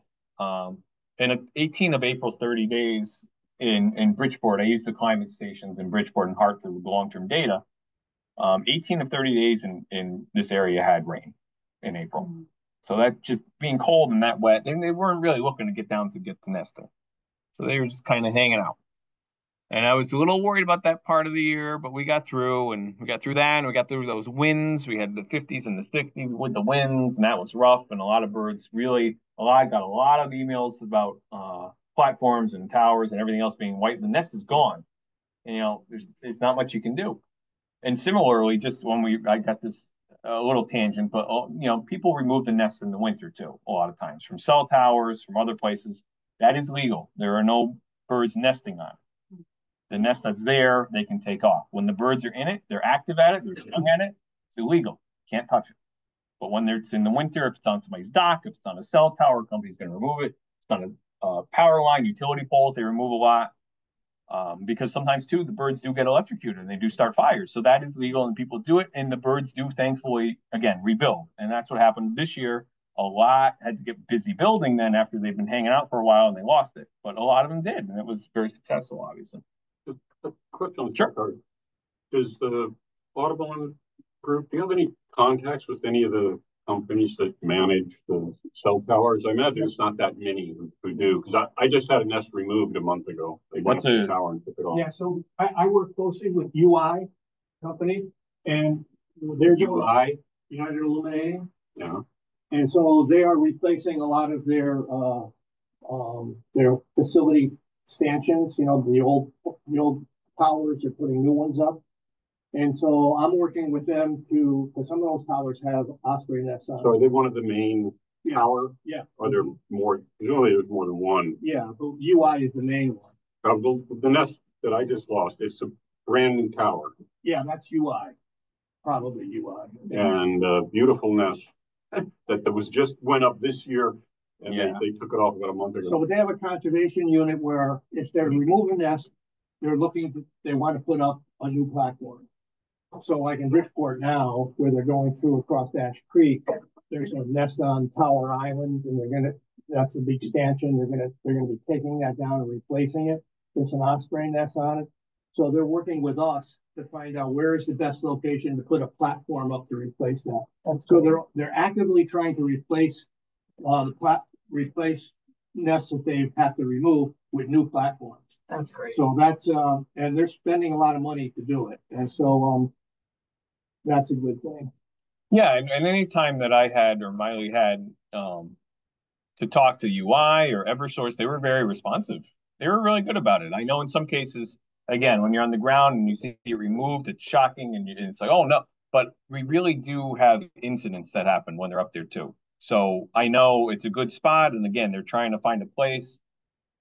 And 18 of April's 30 days in Bridgeport, I used the climate stations in Bridgeport and Hartford with long-term data. 18 of 30 days in this area had rain in April. So that just being cold and that wet, and they weren't really looking to get down to get to nesting. So they were just kind of hanging out. And I was a little worried about that part of the year, but we got through, and we got through that, and we got through those winds. We had the 50s and the 60s with the winds, and that was rough. And a lot of birds got a lot of emails about platforms and towers and everything else being white. The nest is gone. And, there's not much you can do. And similarly, just when I got this a little tangent, but people remove the nests in the winter too, a lot of times from cell towers, from other places. That is legal. There are no birds nesting on it. The nest that's there, they can take off. When the birds are in it, they're active at it, they're sitting at it, it's illegal. Can't touch it. But when it's in the winter, if it's on somebody's dock, if it's on a cell tower, company's going to remove it. It's on a power line, utility poles, they remove a lot. Because sometimes too, the birds do get electrocuted and they do start fires. So that is legal and people do it. And the birds do thankfully, again, rebuild. And that's what happened this year. A lot had to get busy building then after they've been hanging out for a while and they lost it. But a lot of them did. And it was very successful, obviously. A question on Sure. Card. Does the Audubon group, do you have any contacts with any of the companies that manage the cell towers? I imagine it's not that many who do, because I just had a nest removed a month ago. They went up to the tower and took it off. Yeah, so I work closely with UI company, and they're doing UI? United Illuminating. Yeah. And so they are replacing a lot of their facility stanchions, the old towers, are putting new ones up. And so I'm working with them because some of those towers have Osprey nests on. So are they one of the main tower? Yeah. Are there more? Usually there's more than one. Yeah, but UI is the main one. The nest that I just lost, it's a brand new tower. Yeah, that's UI. Probably UI. And a beautiful nest that was just went up this year, and they took it off about a month ago. So they have a conservation unit where if they're removing nests, they want to put up a new platform. So like in Bridgeport now, where they're going through across Ash Creek, there's a nest on Tower Island, and that's a big stanchion. They're gonna be taking that down and replacing it. There's an Osprey nest on it. So they're working with us to find out where is the best location to put a platform up to replace that. So they're actively trying to replace nests that they have to remove with new platforms. That's great. So that's and they're spending a lot of money to do it, and so that's a good thing. Yeah, and any time that I had or Miley had to talk to UI or Eversource, they were very responsive. They were really good about it. I know in some cases, again, when you're on the ground and you see it removed, it's shocking and it's like, oh no. But we really do have incidents that happen when they're up there too. So I know it's a good spot. And again, they're trying to find a place.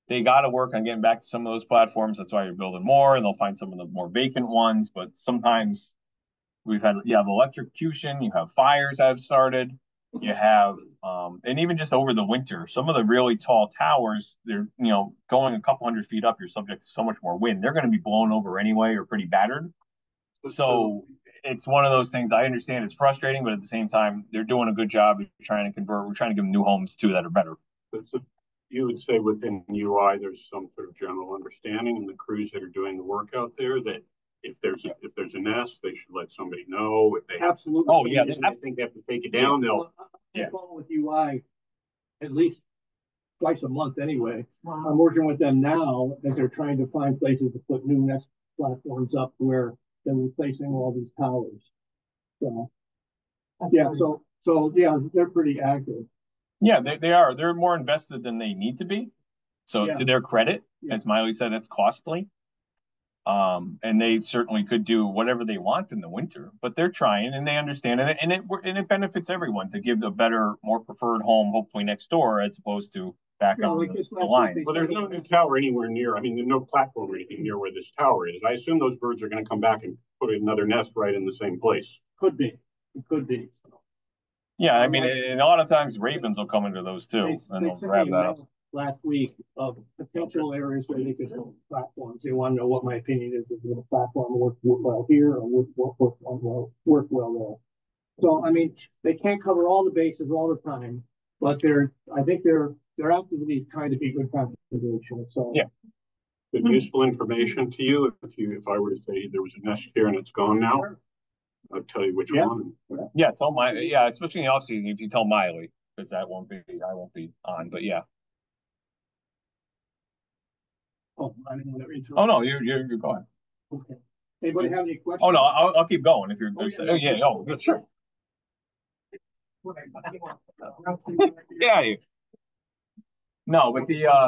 They got to work on getting back to some of those platforms. That's why you're building more, and they'll find some of the more vacant ones. But sometimes you have electrocution, you have fires that have started, you have, and even just over the winter, some of the really tall towers, they're, going a couple 100 feet up, you're subject to so much more wind. They're going to be blown over anyway or pretty battered. So it's one of those things. I understand it's frustrating, but at the same time, they're doing a good job. We're trying to give them new homes too that are better. So you would say within UI, there's some sort of general understanding in the crews that are doing the work out there that if there's a nest, they should let somebody know. If they absolutely, oh yeah, I think they have to take it down. They'll phone with UI at least twice a month anyway. Wow. I'm working with them now that they're trying to find places to put new nest platforms up where they're replacing all these towers. So yeah, they're pretty active. Yeah, they are. They're more invested than they need to be. So to their credit, as Miley said, it's costly. And they certainly could do whatever they want in the winter, but they're trying and they understand it, and it benefits everyone to give a better, more preferred home, hopefully next door, as opposed to back on the lines. Well, there's no new tower anywhere near. I mean, there's no platform or anything near where this tower is. I assume those birds are going to come back and put another nest right in the same place. Could be. It could be. Yeah, I mean, and a lot of times ravens will come into those too, and they'll grab that up. Last week of potential areas where they could build platforms. They want to know what my opinion is if the platform work well here or work well there. So I mean, they can't cover all the bases all the time, but I think they're actively trying to be good conservation. So yeah. Good useful information to you if I were to say there was a nest here and it's gone now. Sure. I'll tell you which one. Yeah, tell Miley. Yeah, especially in the off season, if you tell Miley, because I won't be on. But yeah. Oh, I didn't want to interrupt. Oh no, you're going. Okay. Anybody have any questions? Oh no, I'll keep going if you're. Sure. Yeah. No, but yeah.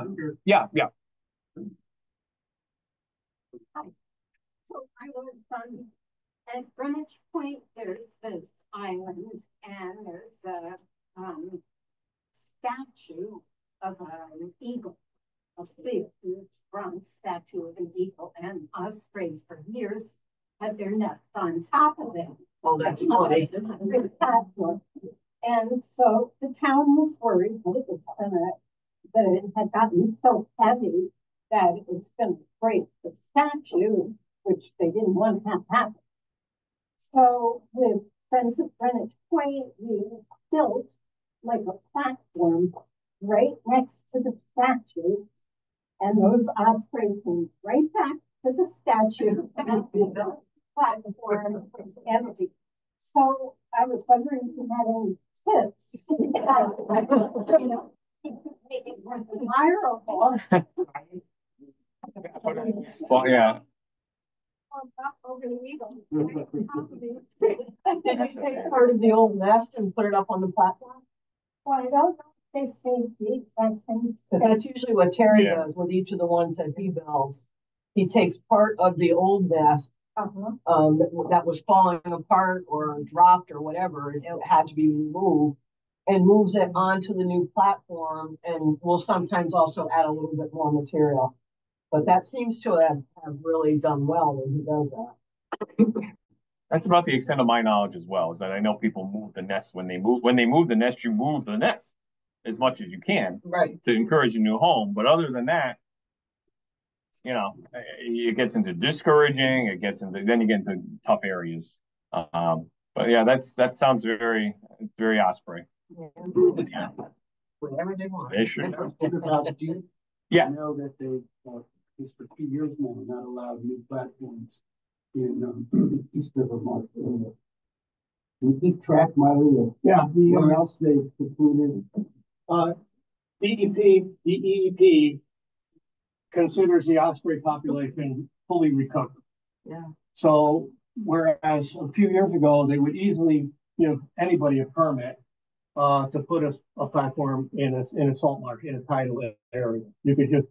So I was at Greenwich Point, there's this island and there's a statue of an eagle, a big, huge bronze statue of an eagle, and ospreys for years had their nest on top of it. Oh, that's funny. And so the town was worried that it had gotten so heavy that it was gonna break the statue, which they didn't want to have happen. So with Friends of Greenwich Point, we built like a platform right next to the statue, and those ospreys came right back to the statue and the platform empty. So I was wondering if you had any tips to, you know, make it more desirable. Well, yeah. Over the eagle. Did you take part of the old nest and put it up on the platform? Well, I don't know if they say the exact same. But that's usually what Terry Yeah. does with each of the ones that he builds. He takes part of the old nest that was falling apart or dropped or whatever, it had to be removed, and moves it onto the new platform, and will sometimes also add a little bit more material. But that seems to have really done well when he does that. That's about the extent of my knowledge as well, is that I know people move the nest when they move the nest, you move the nest as much as you can Right. to encourage a new home. But other than that, you know, it gets into discouraging, then you get into tough areas. But yeah, that sounds very Osprey. Yeah. Whatever they want. They should. Yeah. I know that they, at least for 2 years now, not allowed new platforms in East River Market. We keep track, Miley, of what else they concluded. DEP considers the osprey population fully recovered. Yeah. So whereas a few years ago, they would easily give anybody a permit to put a platform in a salt marsh, in a tidal area. You could just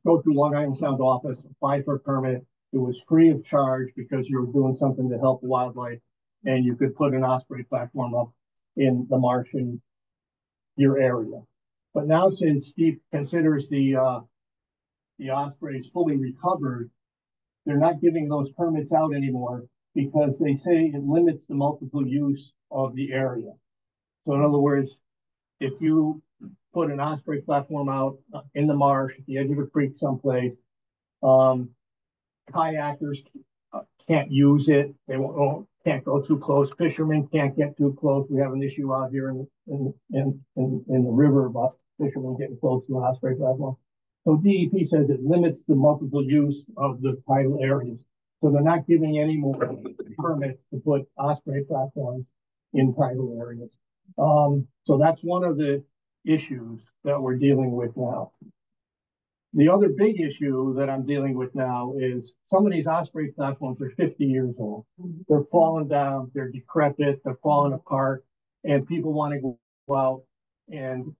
go through Long Island Sound office, apply for a permit. It was free of charge because you were doing something to help the wildlife, and you could put an osprey platform up in the marsh in your area. But now, since Steve considers the ospreys fully recovered, they're not giving those permits out anymore because they say it limits the multiple use of the area. So in other words, if you put an osprey platform out in the marsh at the edge of a creek someplace, kayakers can't use it. They can't go too close. Fishermen can't get too close. We have an issue out here in the river about fishermen getting close to an osprey platform. So DEP says it limits the multiple use of the tidal areas. So they're not giving any more permits to put osprey platforms in tidal areas. So that's one of the issues that we're dealing with now. The other big issue that I'm dealing with now is some of these osprey platforms are 50 years old. They're falling down, they're decrepit, they're falling apart, and people want to go out and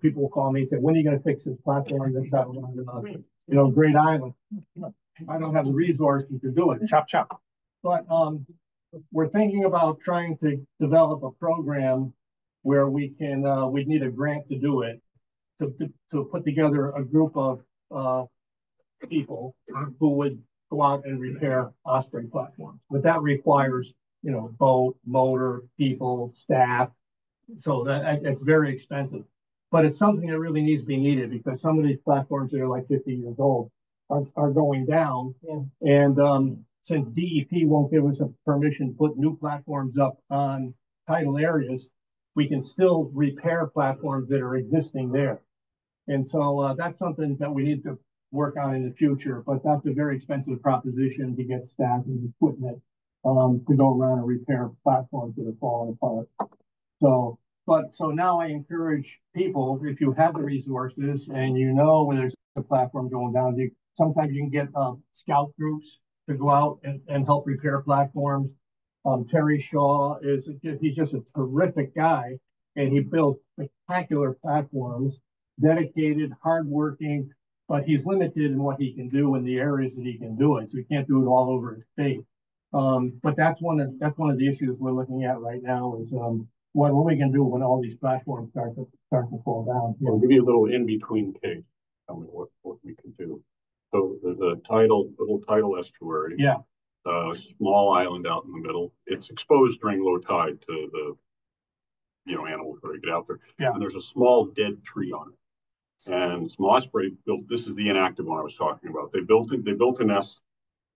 people will call me and say, when are you going to fix this platform that's out on, Great Island? I don't have the resources to do it. Chop, chop. But we're thinking about trying to develop a program where we'd need a grant to do it, to put together a group of people who would go out and repair osprey platforms. But that requires, boat, motor, people, staff. So that's very expensive. But it's something that really needs to be needed because some of these platforms that are like 50 years old are going down. Yeah. And since DEP won't give us a permission to put new platforms up on tidal areas, we can still repair platforms that are existing there. And so that's something that we need to work on in the future, but that's a very expensive proposition to get staff and equipment to go around and repair platforms that are falling apart. So now I encourage people, if you have the resources and when there's a platform going down, sometimes you can get scout groups to go out and help repair platforms. Terry Shaw he's just a terrific guy, and he builds spectacular platforms, dedicated, hardworking, but he's limited in what he can do in the areas that he can do it. So he can't do it all over his state. But that's one of the issues we're looking at right now is what are we gonna do when all these platforms start to fall down? I'll give you a little in between case. Tell me what we can do. So there's a little tidal estuary. Yeah. A small island out in the middle. It's exposed during low tide to the animals that get out there. Yeah. And there's a small dead tree on it. And some Osprey built. This is the inactive one I was talking about. They built a nest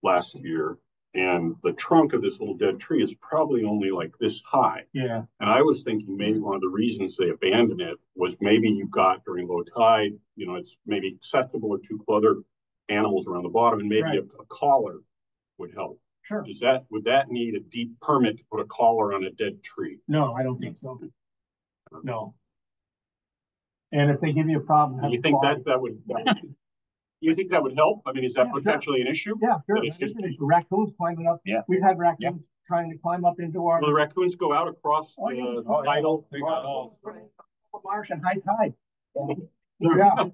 last year, and the trunk of this little dead tree is probably only like this high. Yeah. And I was thinking maybe one of the reasons they abandoned it was maybe you've got during low tide, it's maybe accessible to other animals around the bottom, and maybe right. a collar would help. Sure. Would that need a deep permit to put a collar on a dead tree? No, I don't think so. No. And if they give you a problem, you think that would you think that would help? I mean, is that potentially sure. an issue? Yeah, sure. It's just raccoons climbing up. Yeah. We've had raccoons trying to climb up into our. Well, the raccoons go out across the tidal. Marsh and high tide.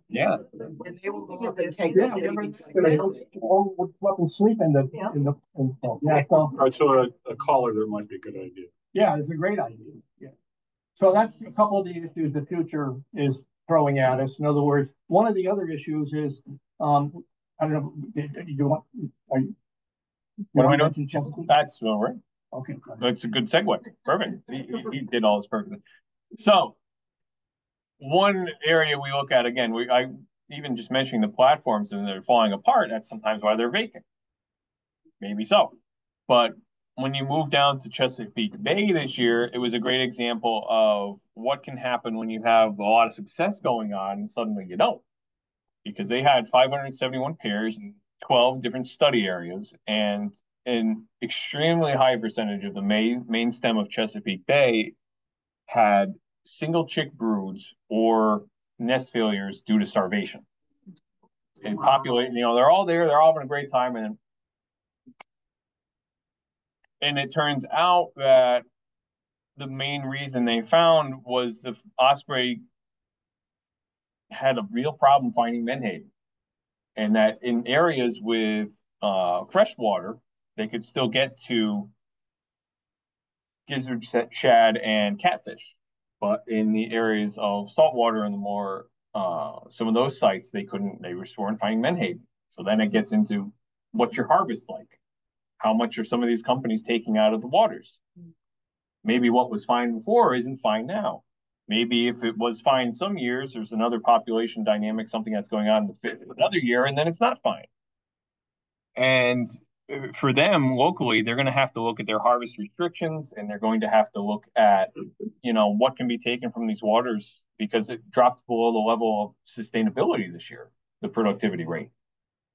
Yeah. And they will go up and take Yeah. that. Would up and sleep in the. Yeah. So, All right, so a collar there might be a good idea. Yeah, it's a great idea. Yeah. So that's a couple of the issues the future is throwing at us. In other words, one of the other issues is, I don't know, you want, are you? What are we doing? That's all right. Okay. That's a good segue. Perfect. He did all this perfectly. So one area we look at again, I even just mentioning the platforms and they're falling apart. That's sometimes why they're vacant. Maybe so, but when you move down to Chesapeake Bay this year, it was a great example of what can happen when you have a lot of success going on and suddenly you don't. Because they had 571 pairs in 12 different study areas, and an extremely high percentage of the main stem of Chesapeake Bay had single chick broods or nest failures due to starvation. And populate, they're all there, they're all having a great time, and it turns out that the main reason they found was the Osprey had a real problem finding menhaden, and that in areas with fresh water, they could still get to gizzard, shad, and catfish. But in the areas of saltwater and the more some of those sites, they were storing finding menhaden. So then it gets into what's your harvest like? How much are some of these companies taking out of the waters? Maybe what was fine before isn't fine now. Maybe if it was fine some years, there's another population dynamic, something that's going on in another year, and then it's not fine. And for them locally, they're going to have to look at their harvest restrictions, and they're going to have to look at, what can be taken from these waters because it dropped below the level of sustainability this year, the productivity rate.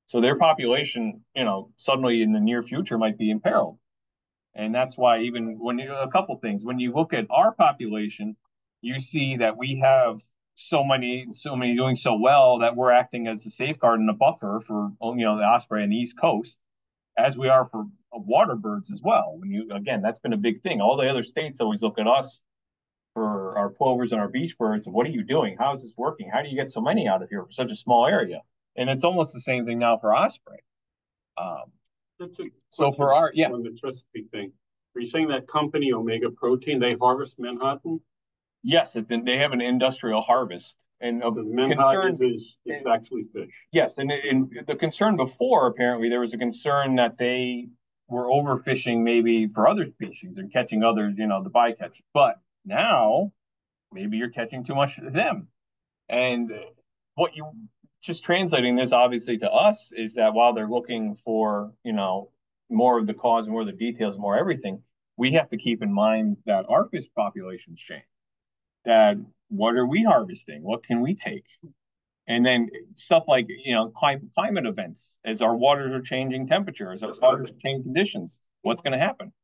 So their population, suddenly in the near future might be imperiled. And that's why even a couple things, when you look at our population, you see that we have so many doing so well that we're acting as a safeguard and a buffer for, the Osprey and the East Coast, as we are for water birds as well. Again, that's been a big thing. All the other states always look at us for our plovers and our beach birds. What are you doing? How is this working? How do you get so many out of here for such a small area? And it's almost the same thing now for Osprey. So for on the Chesapeake thing, are you saying that company Omega Protein, they harvest menhaden? Yes, they have an industrial harvest, and the menhaden is actually fish. Yes, and the concern before, apparently there was a concern that they were overfishing maybe for other species and catching others, the bycatch. But now maybe you're catching too much of them, and what you just translating this obviously to us is that while they're looking for, more of the cause, more of the details, more everything, we have to keep in mind that our fish populations change. That what are we harvesting? What can we take? And then stuff like, climate events, as our waters are changing temperature, as our waters change conditions, what's going to happen?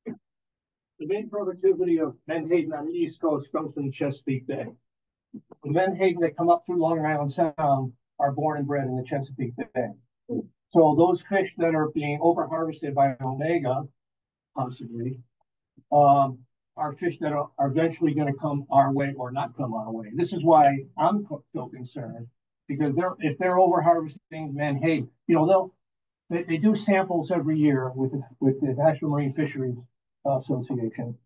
The main productivity of menhaden on the East Coast comes from the Chesapeake Bay. The menhaden that come up through Long Island Sound are born and bred in the Chesapeake Bay. So those fish that are being over-harvested by Omega, possibly, are fish that are eventually going to come our way or not come our way. This is why I'm so concerned, because if they're over-harvesting menhaden, they do samples every year with the National Marine Fisheries Association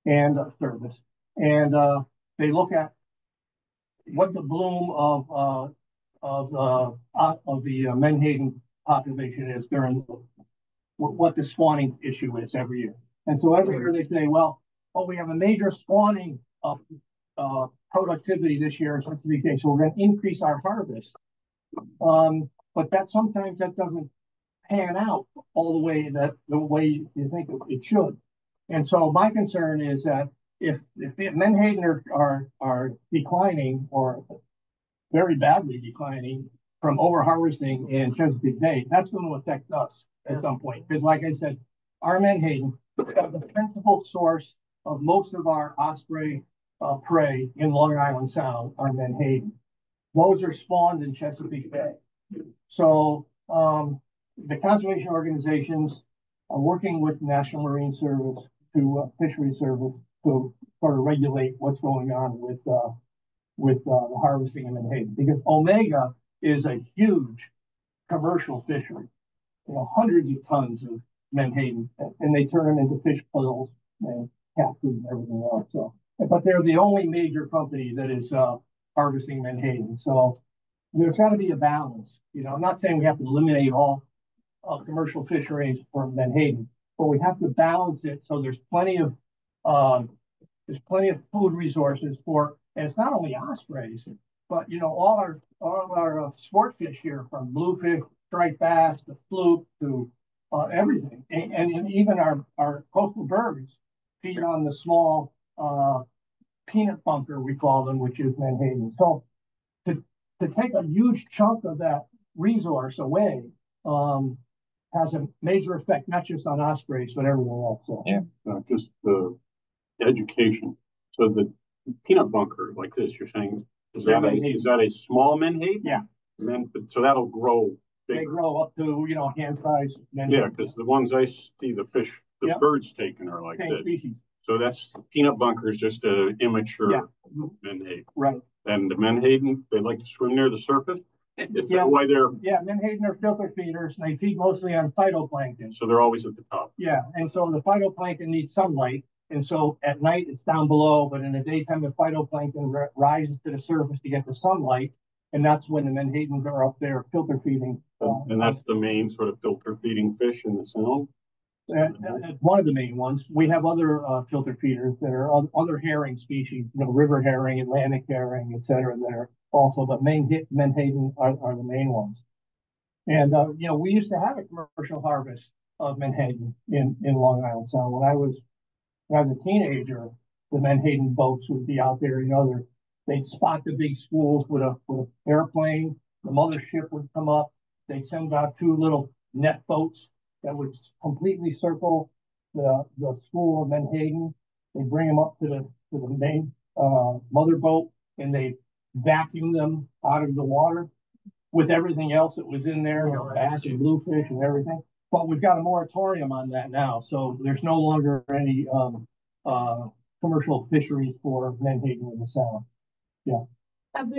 and Service, and they look at what the bloom of the menhaden population is during what the spawning issue is every year. And so every year they say, well, we have a major spawning of productivity this year in Chesapeake Bay, so we're going to increase our harvest. But that sometimes that doesn't pan out all the way you think it should. And so my concern is that if menhaden are declining or very badly declining from over harvesting in Chesapeake Bay, that's going to affect us at some point. Because like I said, our menhaden are the principal source of most of our osprey prey in Long Island Sound are menhaden. Those are spawned in Chesapeake Bay. So the conservation organizations are working with National Marine Service to Fisheries Service to sort of regulate what's going on with the harvesting of menhaden, because Omega is a huge commercial fishery, hundreds of tons of menhaden, and they turn them into fish puddles and cat food and everything else. So, but they're the only major company that is harvesting menhaden. So there's got to be a balance. I'm not saying we have to eliminate all commercial fisheries for menhaden, but we have to balance it so there's plenty of food resources for, and it's not only ospreys, but all our sport fish here, from bluefish, striped bass, to fluke, to everything, and even our coastal birds feed on the small peanut bunker, we call them, which is menhaden. So to take a huge chunk of that resource away has a major effect, not just on ospreys, but everything else. So. Yeah, just the education. So the peanut bunker like this, you're saying, is that a small menhaden? Yeah. So that'll grow bigger. They grow up to hand size. Yeah, because the ones I see the birds taken are like this. Species. So that's peanut bunker is just an immature menhaden. Right. And the menhaden, they like to swim near the surface. Is that why they're? Yeah, menhaden are filter feeders, and they feed mostly on phytoplankton. So they're always at the top. Yeah, and so the phytoplankton needs sunlight, and so at night it's down below, but in the daytime the phytoplankton rises to the surface to get the sunlight, and that's when the menhadens are up there filter feeding. And that's the main sort of filter feeding fish in the Sound. One of the main ones. We have other filter feeders that are other herring species, river herring, Atlantic herring, et cetera, that are also, but menhaden are the main ones. And, we used to have a commercial harvest of menhaden in Long Island Sound. When I was a teenager, the menhaden boats would be out there, they'd spot the big schools with an airplane. The mothership would come up. They'd send out 2 little net boats that would completely circle the school of menhaden. They bring them up to the main mother boat, and they vacuum them out of the water with everything else that was in there, bass and bluefish and everything. But we've got a moratorium on that now, so there's no longer any commercial fisheries for menhaden in the Sound. Yeah. Have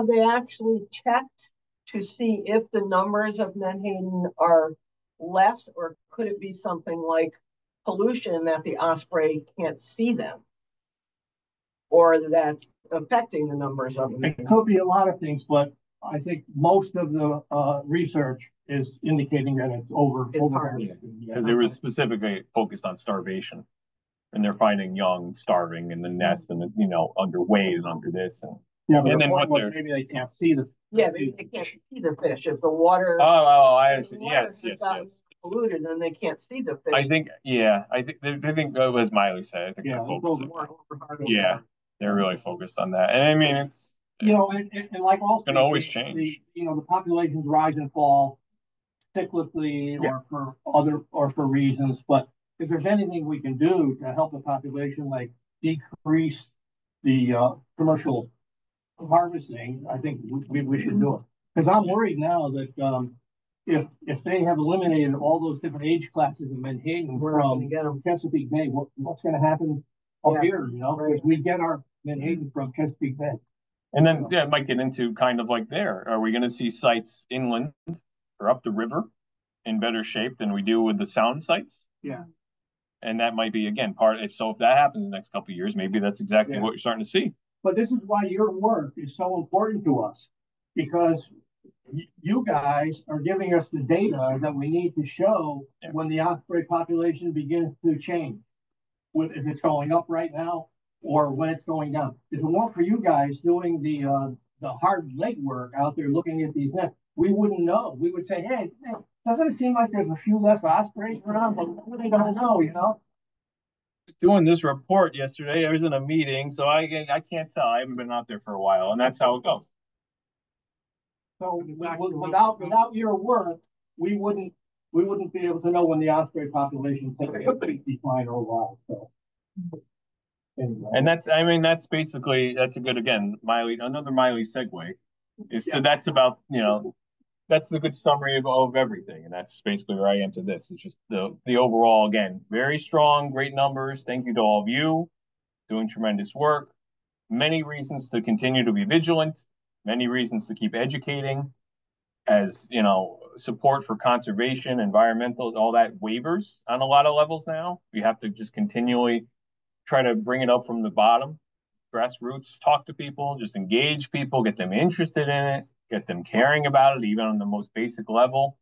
they actually checked to see if the numbers of menhaden are less, or could it be something like pollution that the osprey can't see them, or that's affecting the numbers of them? It could be a lot of things, but I think most of the research is indicating that it's over. Because they were specifically focused on starvation, and they're finding young starving in the nest, and underweight and under this, and and then maybe they can't see the. Yeah, maybe they can't see the fish if the water. I understand. Yes. Polluted, then they can't see the fish. I think they think as Miley said. I think they're focusing. Yeah, they're really focused on that, and I mean it's. And like all, can always change. The populations rise and fall cyclically, or for reasons. But if there's anything we can do to help the population, like decrease the commercial harvesting, I think we should do it. Because I'm worried now that if they have eliminated all those different age classes of menhaden from Chesapeake Bay, what's going to happen up here? Because we get our menhaden from Chesapeake Bay. And then it might get into kind of like are we going to see sites inland or up the river in better shape than we do with the sound sites. Yeah. And that might be, again, if that happens in the next couple of years, maybe that's exactly what you're starting to see. But this is why your work is so important to us, because you guys are giving us the data that we need to show when the osprey population begins to change, if it's going up right now or when it's going down. If it weren't for you guys doing the hard legwork out there looking at these nests, we wouldn't know. We would say, hey, doesn't it seem like there's a few less ospreys around? But we really don't know, you know? Doing this report yesterday, I was in a meeting, so I can't tell. I haven't been out there for a while, and that's how it goes. So without your work, we wouldn't be able to know when the osprey population takes decline or rise. So. Anyway. And that's basically, that's a good, again, another Miley segue. That's about, that's the good summary of everything. And that's basically where I am to this. It's just the overall, again, very strong, great numbers. Thank you to all of you doing tremendous work. Many reasons to continue to be vigilant, many reasons to keep educating, as support for conservation, environmental, all that wavers on a lot of levels now. We have to just continually try to bring it up from the bottom, grassroots, talk to people, just engage people, get them interested in it, get them caring about it, even on the most basic level,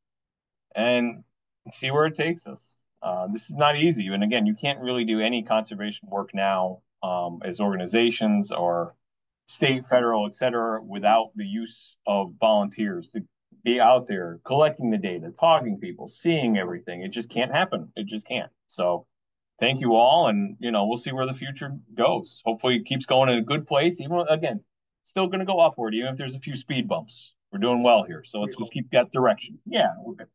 and see where it takes us. This is not easy. And again, you can't really do any conservation work now as organizations or state, federal, et cetera, without the use of volunteers to be out there collecting the data, talking to people, seeing everything. It just can't happen. It just can't. So thank you all. And, we'll see where the future goes. Hopefully it keeps going in a good place. Even again, still going to go upward, even if there's a few speed bumps. We're doing well here. So let's just keep that direction. Yeah. We're good.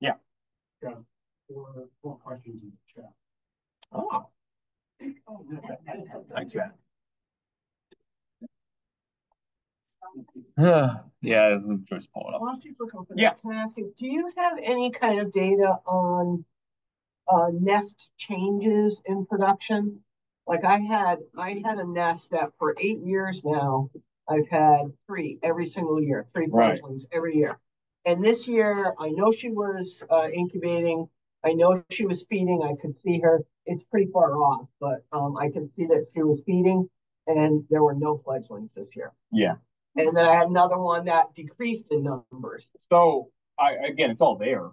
Yeah. Got four questions in the chat. Oh. Thanks, Chad. Yeah, just pull it up. While she's looking for that, Yeah. can I ask you, do you have any kind of data on nest changes in production? Like I had a nest that for 8 years now, I've had 3 every single year, 3 fledglings every year. And this year, I know she was incubating. I know she was feeding. I could see her. It's pretty far off, but I could see that she was feeding, and there were no fledglings this year. Yeah. And then I had another one that decreased in numbers. So again, it's all there.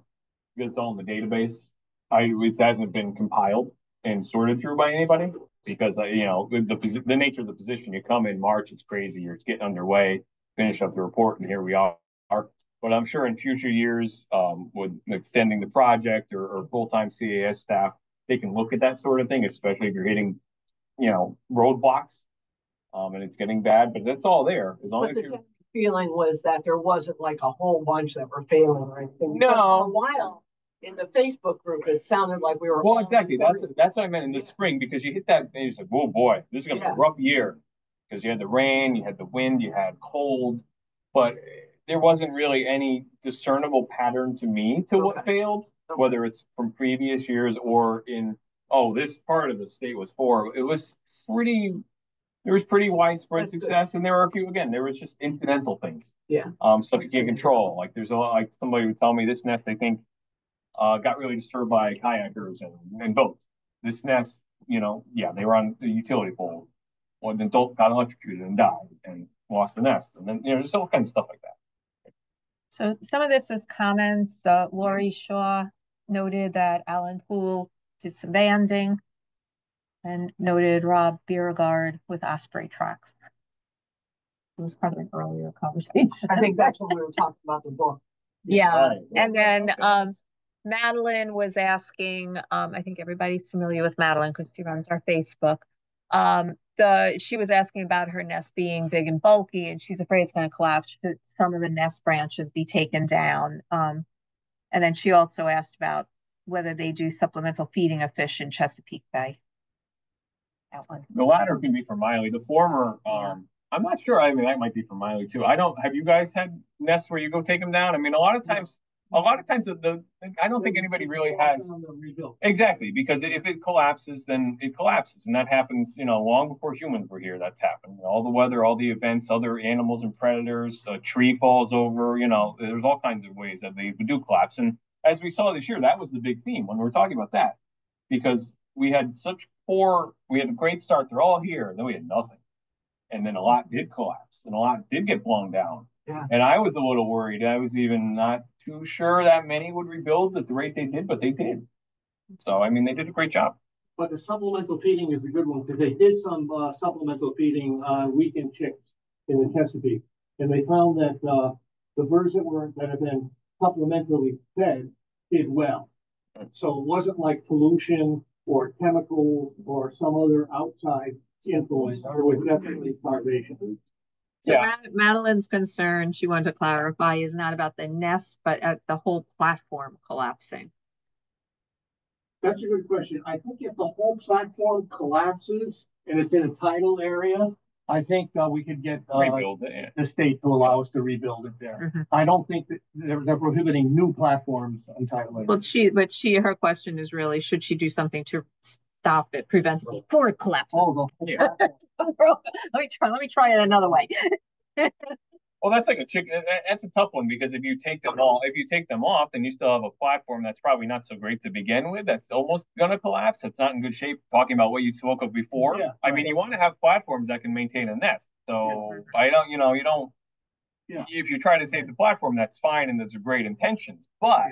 It's all in the database. It hasn't been compiled and sorted through by anybody because the nature of the position. You come in March, it's crazy. You're getting underway, finish up the report, and here we are. But I'm sure in future years, with extending the project or full-time CAS staff, they can look at that sort of thing, especially if you're hitting, roadblocks, and it's getting bad. But that's all there as long as you're. Feeling was that there wasn't like a whole bunch that were failing or anything. No. For a while in the Facebook group, it sounded like we were. Well, exactly. That's what I meant in the spring, because you hit that and you said, "Oh boy, this is gonna be a rough year," because you had the rain, you had the wind, you had cold, but there wasn't really any discernible pattern to me to what failed, whether it's from previous years or this part of the state was poor. It was there was pretty widespread success, and there were a few, again, there was just incidental things. Yeah. Stuff you can't control. Like there's like somebody would tell me this nest, they think, got really disturbed by kayakers and boats. This nest, they were on the utility pole. One adult got electrocuted and died and lost the nest. And then, there's all kinds of stuff like that. So some of this was comments. Lori Shaw noted that Alan Poole did some banding and noted Rob Beauregard with Osprey tracks. It was part of an earlier conversation. I think that's when we were talking about the book. Yeah. Right. And then Madeline was asking, I think everybody's familiar with Madeline because she runs our Facebook. She was asking about her nest being big and bulky, and she's afraid it's going to collapse. Should some of the nest branches be taken down? And then she also asked about whether they do supplemental feeding of fish in Chesapeake Bay. That one. The latter can be for Miley. The former, I'm not sure. I mean, that might be for Miley too. Have you guys had nests where you go take them down? I mean, a lot of times I don't think anybody really has. Exactly, because if it collapses, then it collapses. And that happens, long before humans were here, that's happened. All the weather, all the events, other animals and predators, a tree falls over, there's all kinds of ways that they do collapse. And as we saw this year, that was the big theme when we were talking about that, because we had a great start. They're all here, and then we had nothing. And then a lot did collapse and a lot did get blown down. Yeah. And I was a little worried. I was even not too sure that many would rebuild at the rate they did, but they did. So, I mean, they did a great job. But the supplemental feeding is a good one because they did some supplemental feeding on weekend chicks in the Chesapeake. And they found that the birds that have been supplementally fed did well. So it wasn't like pollution or chemicals or some other outside influence. It was definitely starvation. So Madeline's concern, she wanted to clarify, is not about the nest, but at the whole platform collapsing. That's a good question. I think if the whole platform collapses and it's in a tidal area, I think we could get the state to allow us to rebuild it there. Mm-hmm. I don't think that they're prohibiting new platforms on tidal areas. Well, her question is really, should she do something to stop it, prevent it before it collapses? Oh, yeah. Let me try it another way. Well, that's like a chicken. That's a tough one because if you take them off, then you still have a platform that's probably not so great to begin with. That's almost gonna collapse. It's not in good shape. Talking about what you spoke of before. Yeah, I mean, you want to have platforms that can maintain a nest. So I don't, you don't. Yeah. If you try to save the platform, that's fine and that's great intentions, but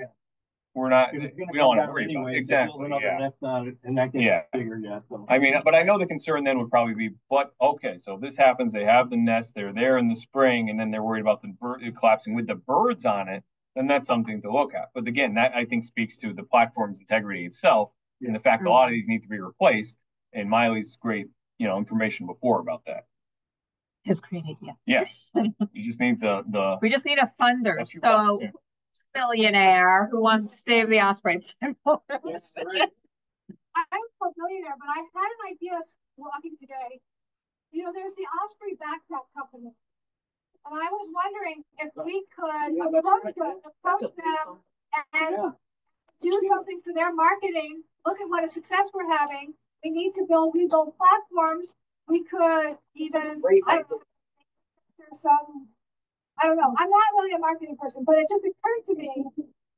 we're not. We don't want to worry about it. Exactly. Nest on it, and that gets bigger. Yeah. So. I mean, but I know the concern then would probably be, but okay, so this happens. They have the nest. They're there in the spring, and then they're worried about the bird collapsing with the birds on it. Then that's something to look at. But again, that I think speaks to the platform's integrity itself and the fact a lot of these need to be replaced. And Miley's great, information before about that. His great idea. Yes, you just need We just need a funder. So, billionaire who wants to save the Osprey. I'm a billionaire, but I had an idea walking today. There's the Osprey backpack company, and I was wondering if we could approach them and do something for their marketing. Look at what a success we're having. We need to rebuild platforms. We could even, I don't know. I'm not really a marketing person, but it just occurred to me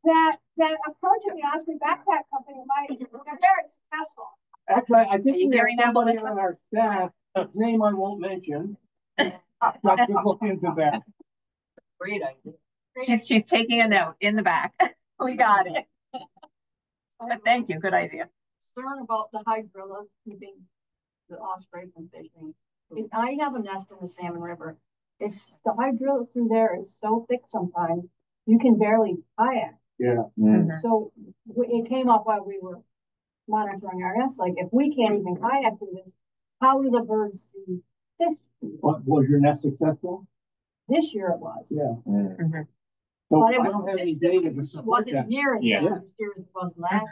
that approaching the Osprey backpack company might be very successful. Actually, I think we have somebody on our staff, whose name I won't mention, that could look into that. Great idea. She's taking a note in the back. We got it. Thank you. Good idea. Concern about the hydrilla keeping the osprey from fishing. If I have a nest in the Salmon River, the hydrilla through there is so thick sometimes you can barely kayak. Yeah. Mm-hmm. So it came up while we were monitoring our nest. Like, if we can't even kayak through this, how do the birds see fish? Was your nest successful? This year it was. Yeah. Mm-hmm. So but I don't have any data to support that. Wasn't near as bad this year as it was last.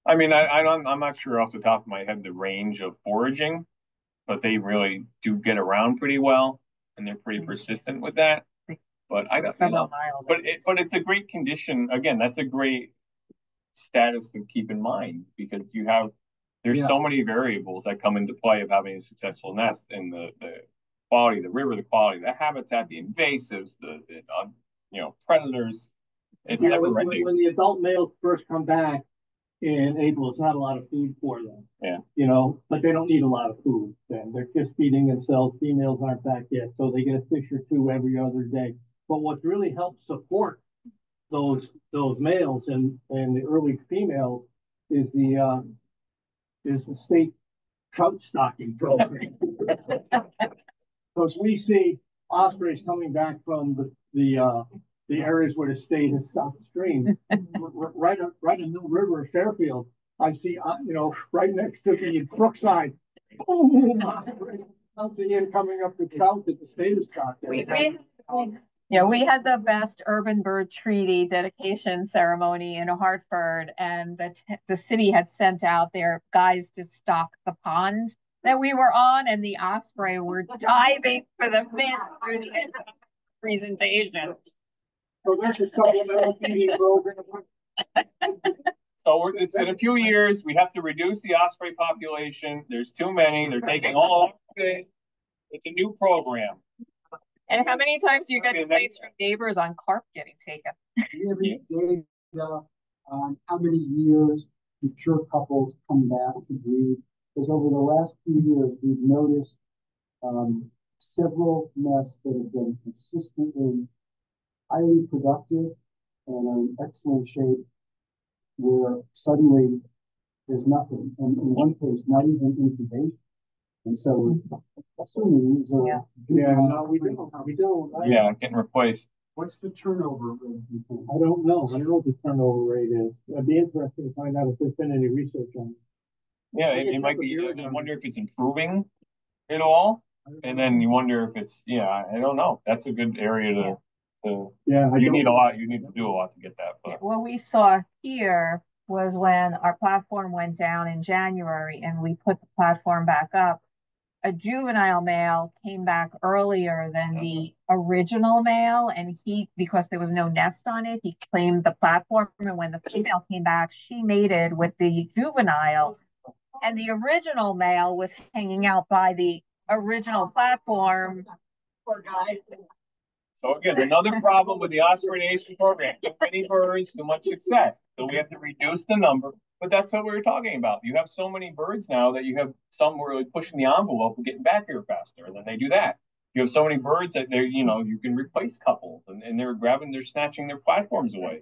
I mean, I'm not sure off the top of my head the range of foraging, but they really do get around pretty well, and they're pretty persistent with that. But I don't know. But it's a great condition. Again, that's a great status to keep in mind because there's so many variables that come into play of having a successful nest, and the quality of the river, the quality of the habitat, the invasives, the predators. It's when the adult males first come back in April, it's not a lot of food for them. Yeah. But they don't need a lot of food then. They're just feeding themselves. Females aren't back yet, so they get a fish or two every other day. But what's really helped support those males and the early females is the state trout stocking program. Because we see ospreys coming back from the areas where the state has stopped streams. right in the river of Fairfield, I see, right next to the Brookside, boom, ospreys bouncing in, coming up the trout that the state has got there. We had the best urban bird treaty dedication ceremony in Hartford, and the city had sent out their guys to stock the pond that we were on, and the osprey were diving for the fish through the presentation. So there's a supplemental feeding program. So it's in a few years, we have to reduce the osprey population. There's too many. They're taking all of it. It's a new program. And how many times do you get complaints from neighbors on carp getting taken? Every day data on how many years mature couples come back to breed? Because over the last few years, we've noticed several nests that have been consistently highly productive and are in excellent shape, where suddenly there's nothing, and in one case, not even incubation. And so, assuming these are no, we don't. Yeah, getting replaced. What's the turnover rate? I don't know. I don't know what the turnover rate is. It'd be interesting to find out if there's been any research on it. Yeah, it might be. I wonder if it's improving at all, and then you wonder if it's. Yeah, I don't know. That's a good area to. Yeah, you need a lot. You need to do a lot to get that. But. What we saw here was when our platform went down in January and we put the platform back up, a juvenile male came back earlier than the original male, and because there was no nest on it, he claimed the platform. And when the female came back, she mated with the juvenile, and the original male was hanging out by the original platform. Poor guy. So again, another problem with the Osprey Nation program: too many birds, too much success. So we have to reduce the number. But that's what we were talking about. You have so many birds now that you have some really pushing the envelope and getting back here faster, and then they do that. You have so many birds that they're, you can replace couples, and they're snatching their platforms away.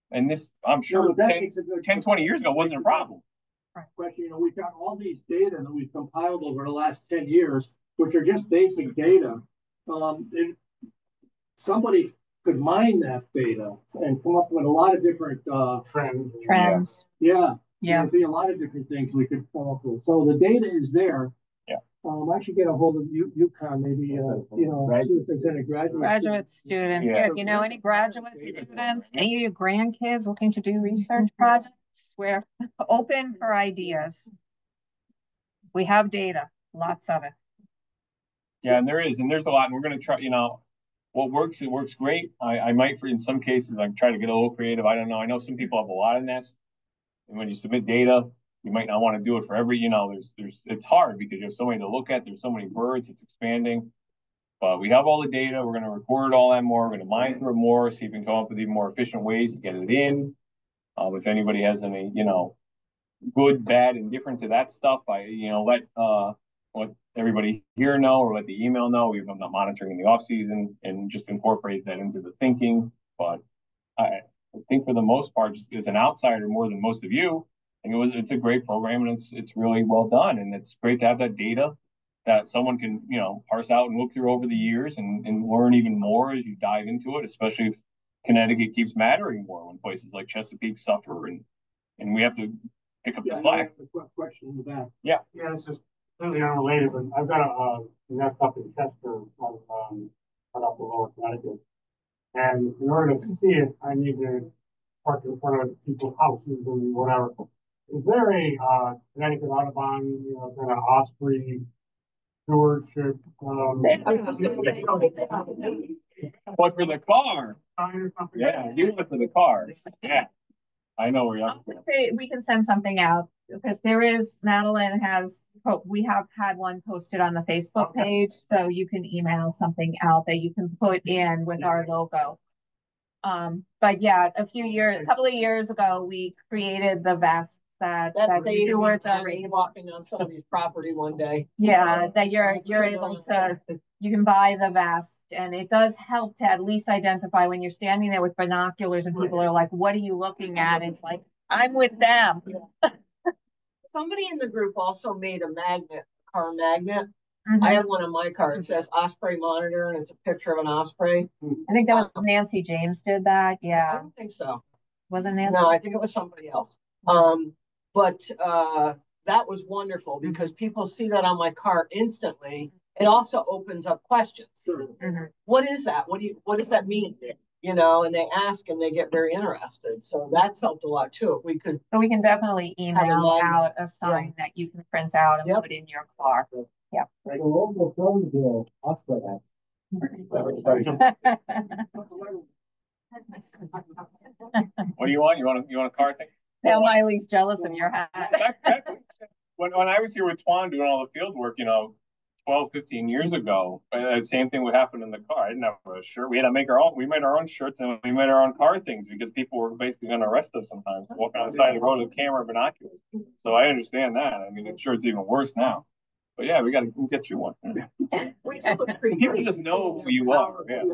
And this, I'm sure, 10, 20 years ago wasn't a problem. Question, we've got all these data that we've compiled over the last 10 years, which are just basic data. Somebody could mine that data and come up with a lot of different Trends. Yeah. Yeah. There'd be a lot of different things we could come up with. So the data is there. Yeah. I should get a hold of UConn, maybe, see if there's any graduate student. Yeah. If you know any graduate students, any of your grandkids looking to do research projects, we're open for ideas. We have data, lots of it. Yeah, and there's a lot, and we're going to try, what works, it works great. I might, in some cases, I try to get a little creative. I don't know. I know some people have a lot of nests, and when you submit data, you might not want to do it for every, it's hard because you have so many to look at. There's so many birds, it's expanding. But we have all the data. We're going to record all that more. We're going to mine through it more, see if we can come up with even more efficient ways to get it in. If anybody has any, good, bad, indifferent to that stuff, let everybody here know, or let the email know. We've been monitoring in the off season and just incorporate that into the thinking. But I think for the most part, just as an outsider, more than most of you, I think it's a great program, and it's really well done, and it's great to have that data that someone can parse out and look through over the years and learn even more as you dive into it, especially if Connecticut keeps mattering more when places like Chesapeake suffer and we have to pick up the slack. Question in the back. Yeah. Yeah, it's just completely unrelated, but I've got a nest up in Chester, right up the lower Connecticut. And in order to see it, I need to park in front of people's houses and whatever. Is there a Connecticut Audubon, kind of Osprey stewardship? But for the car. Or something? Yeah, you went for the cars. Yeah. I know where you're at. We can send something out because we have had one posted on the Facebook page, so you can email something out that you can put in with our logo. But yeah, a couple of years ago, we created the vests that they were walking on somebody's property one day. Yeah, that you're able to, you can buy the vest, and it does help to at least identify when you're standing there with binoculars and people are like, what are you looking at? It's like, I'm with them. Somebody in the group also made a car magnet. Mm-hmm. I have one on my car. It says Osprey monitor, and it's a picture of an osprey. I think that was Nancy James did that. Yeah. I don't think so. Wasn't Nancy? No, I think it was somebody else. But that was wonderful because people see that on my car instantly. It also opens up questions. Mm-hmm. What is that? What does that mean? And they ask and they get very interested. So that's helped a lot too. If we could. So we can definitely email out a sign that you can print out and put in your car. Yeah. Like a local film deal, Osprey has. What do you want? You want a car thing? Now Miley's jealous of your hat. When I was here with Twan doing all the field work, Twan 12, 15 years ago, the same thing would happen in the car. I didn't have a shirt. We had to make our own. We made our own shirts and we made our own car things because people were basically going to arrest us sometimes, walking on the side of the road with a camera, binoculars. So I understand that. I mean, I'm sure it's even worse now. But yeah, we got to get you one. People just know who you are. Yeah.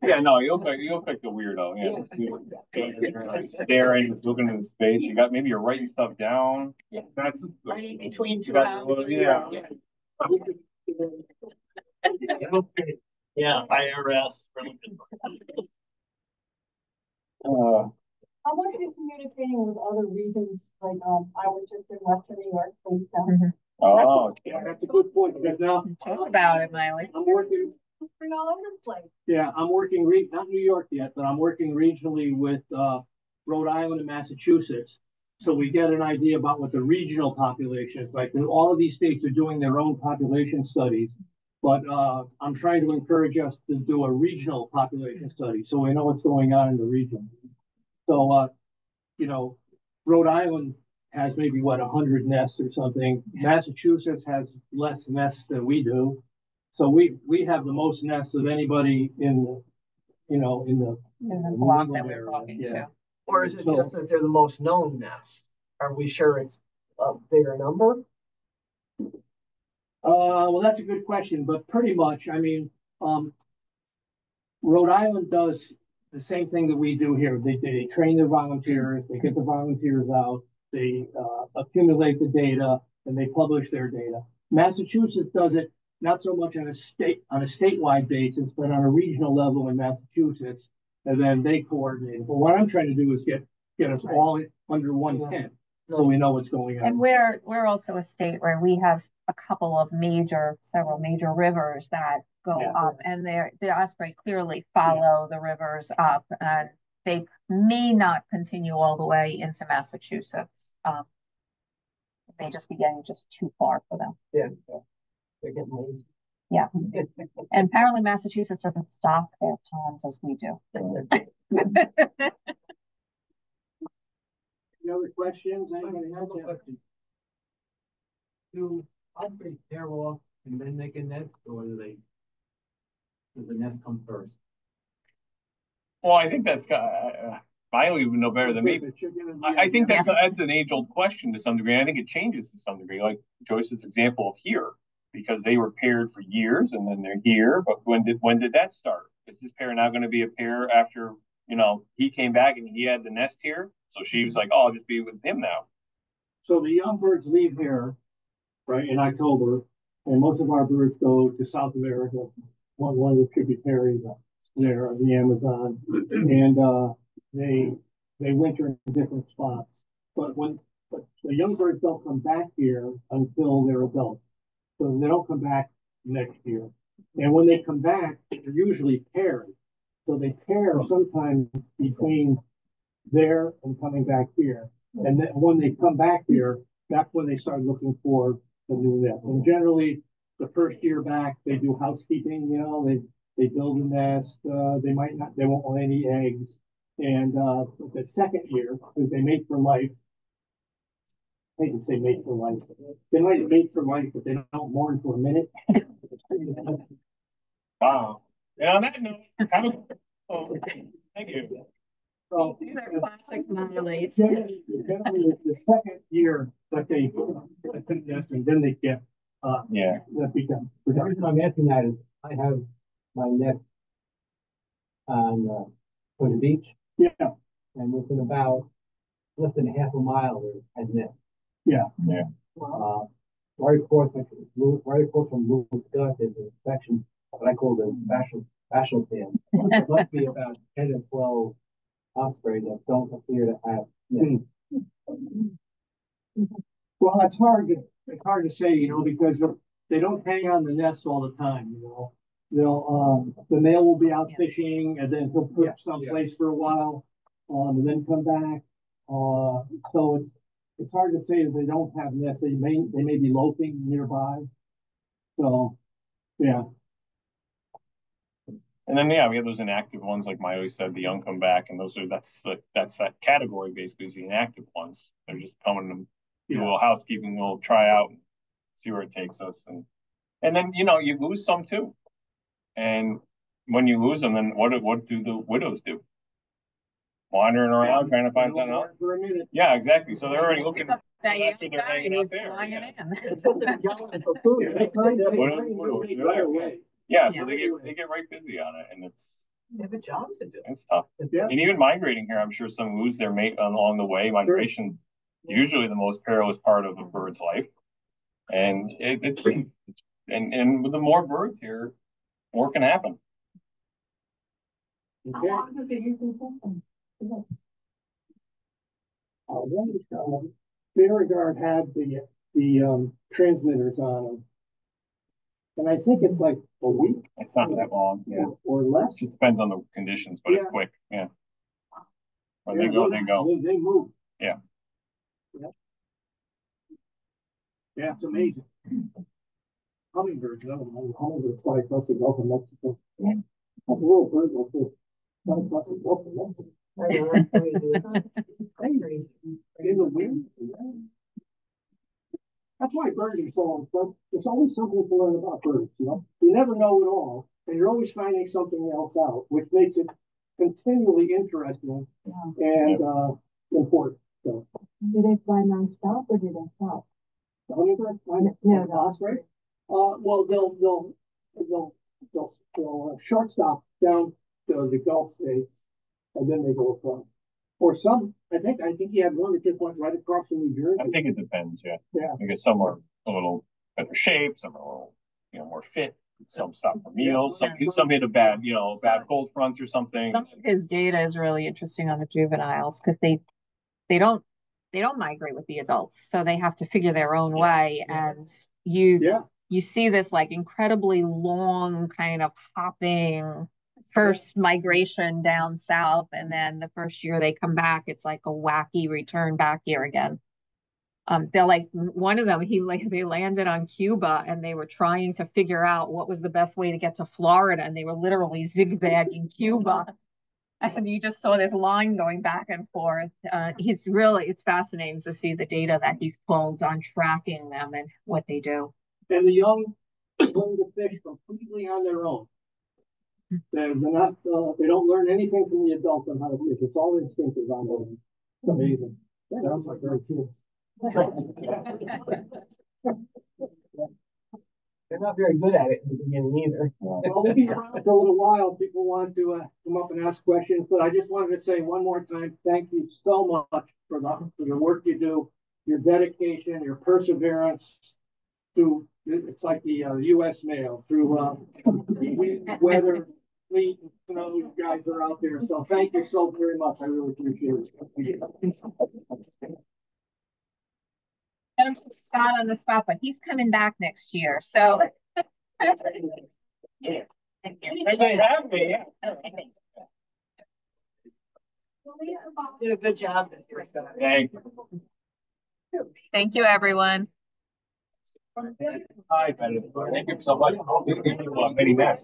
Yeah, no, you'll pick the weirdo. Yeah. Staring, looking in his face. You got maybe you're writing stuff down. Yeah. That's Right between two houses. Yeah. Yeah, IRS. How much are you communicating with other regions, like, I was just in Western New York, please, Oh, Yeah, that's a good point, because now Talk about it, Miley. I'm working, all over the place. yeah, I'm working, not New York yet, but I'm working regionally with, Rhode Island and Massachusetts. So we get an idea about what the regional population is like. And all of these states are doing their own population studies. But I'm trying to encourage us to do a regional population study so we know what's going on in the region. So, you know, Rhode Island has maybe what 100 nests or something. Massachusetts has less nests than we do. So we have the most nests of anybody in the, in the block that we're talking to. Or is it just that they're the most known nest? Are we sure it's a bigger number? Well, that's a good question, but pretty much, I mean, Rhode Island does the same thing that we do here. They train their volunteers, they get the volunteers out, they accumulate the data, and they publish their data. Massachusetts does it not so much on a statewide basis, but on a regional level in Massachusetts, and then they coordinate. But what I'm trying to do is get us all under one tent. So we know what's going on. And we're also a state where we have several major rivers that go up, and the Osprey clearly follow the rivers up, and they may not continue all the way into Massachusetts. It may just be getting just too far for them. Yeah, they're getting lazy. Yeah, and apparently Massachusetts doesn't stock their ponds as we do. Any other questions? Anybody have questions? Do Osprey pair off and then make a nest, or does the nest come first? well, I think that's Miley would know better than me. I think that's an age-old question to some degree. And I think it changes to some degree, like Joyce's example of here, because they were paired for years and then they're here. But when did that start? Is this pair now going to be a pair after he came back and he had the nest here? So she was like, "Oh, I'll just be with him now." So the young birds leave here, right, in October, and most of our birds go to South America, one of the tributaries there of the Amazon, and they winter in different spots. But the young birds don't come back here until they're adults, so they don't come back next year. And when they come back, they're usually paired. So they pair sometimes between there and coming back here. And then when they come back here, that's when they start looking for the new nest. And generally, the first year back, they do housekeeping. They build a nest. They won't want any eggs. And the second year, because they mate for life. I hate to say mate for life. They might mate for life, but they don't mourn for a minute. Wow. And on that note, thank you. So These are classic Miley. generally, the second year that they put nest, and then they get that becomes The reason I'm asking that is I have my nest on the beach. Yeah. And within about less than half a mile there's a nest. Yeah. Right across from Lou's gut is a section what I call the bashal pan. There must be about 10 or 12 osprey that don't appear to have nests. Well, it's hard to say, because they don't hang on the nest all the time, They'll the male will be out fishing and then he'll put someplace for a while, and then come back. So it's hard to say that they don't have nests. They may be loafing nearby. So yeah. And then we have those inactive ones, like Miley said, the young come back, and that's that category basically is the inactive ones. They're just coming to do a little housekeeping, we'll try out and see where it takes us. And And then, you lose some too. And when you lose them, then what do the widows do? Wandering around trying to find something else? For a minute. Yeah, exactly. So they're already looking. That you Actually, they're hanging out there. Yeah, so they get right busy on it, and They have a job to do. it's tough. Yeah. And even migrating here, I'm sure some lose their mate along the way. Migration usually the most perilous part of a bird's life, and and with the more birds here, more can happen. Okay. Beauregard had the transmitters on them. And I think it's like a week. It's not that long, yeah. Or less. It depends on the conditions, but it's quick, yeah. When they go, they go. They move. Yeah. Yeah, it's amazing. Hummingbirds, hummingbirds fly across the Gulf of Mexico. A little bird will fly across the Gulf of Mexico. In the wind. That's why birds are so fun. There's always something to learn about birds, You never know it all, and you're always finding something else out, which makes it continually interesting and important. So. Do they fly nonstop or do they stop? The hummingbird fly No, Osprey. Well, they'll short stop down to the Gulf states, and then they go across. Or some, I think he had one that just went right across from New Jersey. I think it depends, yeah. Yeah. Because some are a little better shape, some are a little, more fit. Some stop for meals. Some hit a bad cold front or something. Some of his data is really interesting on the juveniles because they don't migrate with the adults, so they have to figure their own way. And you see this like incredibly long kind of hopping first migration down south, and then the first year they come back, it's like a wacky return back here again. They're like one of them. They landed on Cuba, and they were trying to figure out what was the best way to get to Florida, and they were literally zigzagging Cuba, and you just saw this line going back and forth. It's fascinating to see the data that he's pulled on tracking them and what they do. And the young learn to fish completely on their own. They're not. They don't learn anything from the adults on how to fish. It's all instinctive on their own. It's amazing. That sounds like our kids. They're not very good at it in the beginning either. Well, we'll be around for a little while. People want to come up and ask questions, but I just wanted to say one more time, thank you so much for the work you do, your dedication, your perseverance through. It's like the U.S. mail through weather, sleet, and snow. You guys are out there, so thank you so very much. I really appreciate it. I don't put Scott on the spot, but he's coming back next year. So Yeah. They have me, yeah. Did a good job. Thank you. thank you, everyone. Hi, thank you so much. Many masks.